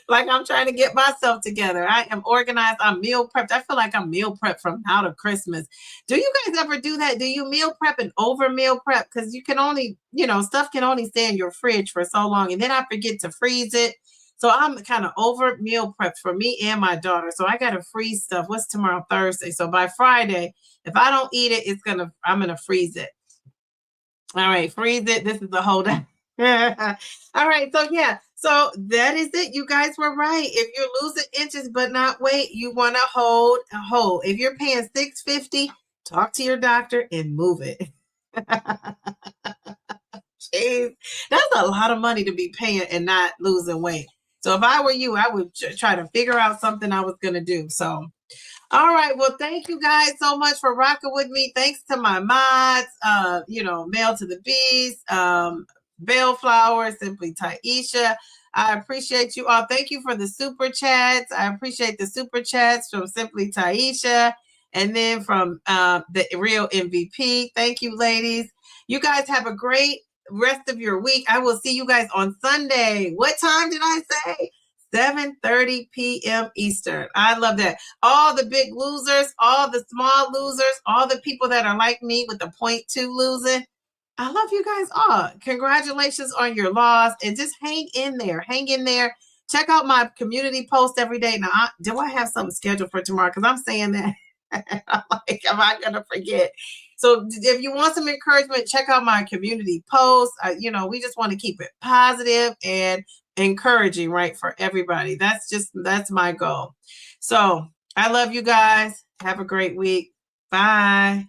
Like I'm trying to get myself together. I am organized. I'm meal prepped. I feel like I'm meal prepped from now to Christmas. Do you guys ever do that? Do you meal prep and over meal prep? Because you can only, stuff can only stay in your fridge for so long. And then I forget to freeze it. So I'm kind of over meal prepped for me and my daughter. So I got to freeze stuff. What's tomorrow? Thursday. So by Friday, if I don't eat it, I'm going to freeze it. All right. Freeze it. This is the whole day. All right. So yeah. So that is it. You guys were right. If you're losing inches but not weight, you want to hold a hold. If you're paying $650, talk to your doctor and move it. Jeez, that's a lot of money to be paying and not losing weight. So if I were you, I would try to figure out something I was going to do. So, all right. Well, thank you guys so much for rocking with me. Thanks to my mods, Mail to the Beast, Bellflower, Simply Taisha. I appreciate you all. Thank you for the super chats. I appreciate the super chats from Simply Taisha, and then from the Real MVP. Thank you, ladies. You guys have a great rest of your week. I will see you guys on Sunday. What time did I say? 7:30 p.m. Eastern. I love that. All the big losers, all the small losers, all the people that are like me with the 0.2 losing. I love you guys all. Congratulations on your loss, and just hang in there. Hang in there. Check out my community post every day. Now, do I have something scheduled for tomorrow? Because I'm saying that. I'm like, am I going to forget? So if you want some encouragement, check out my community post. We just want to keep it positive and encouraging, right, for everybody. That's my goal. So I love you guys. Have a great week. Bye.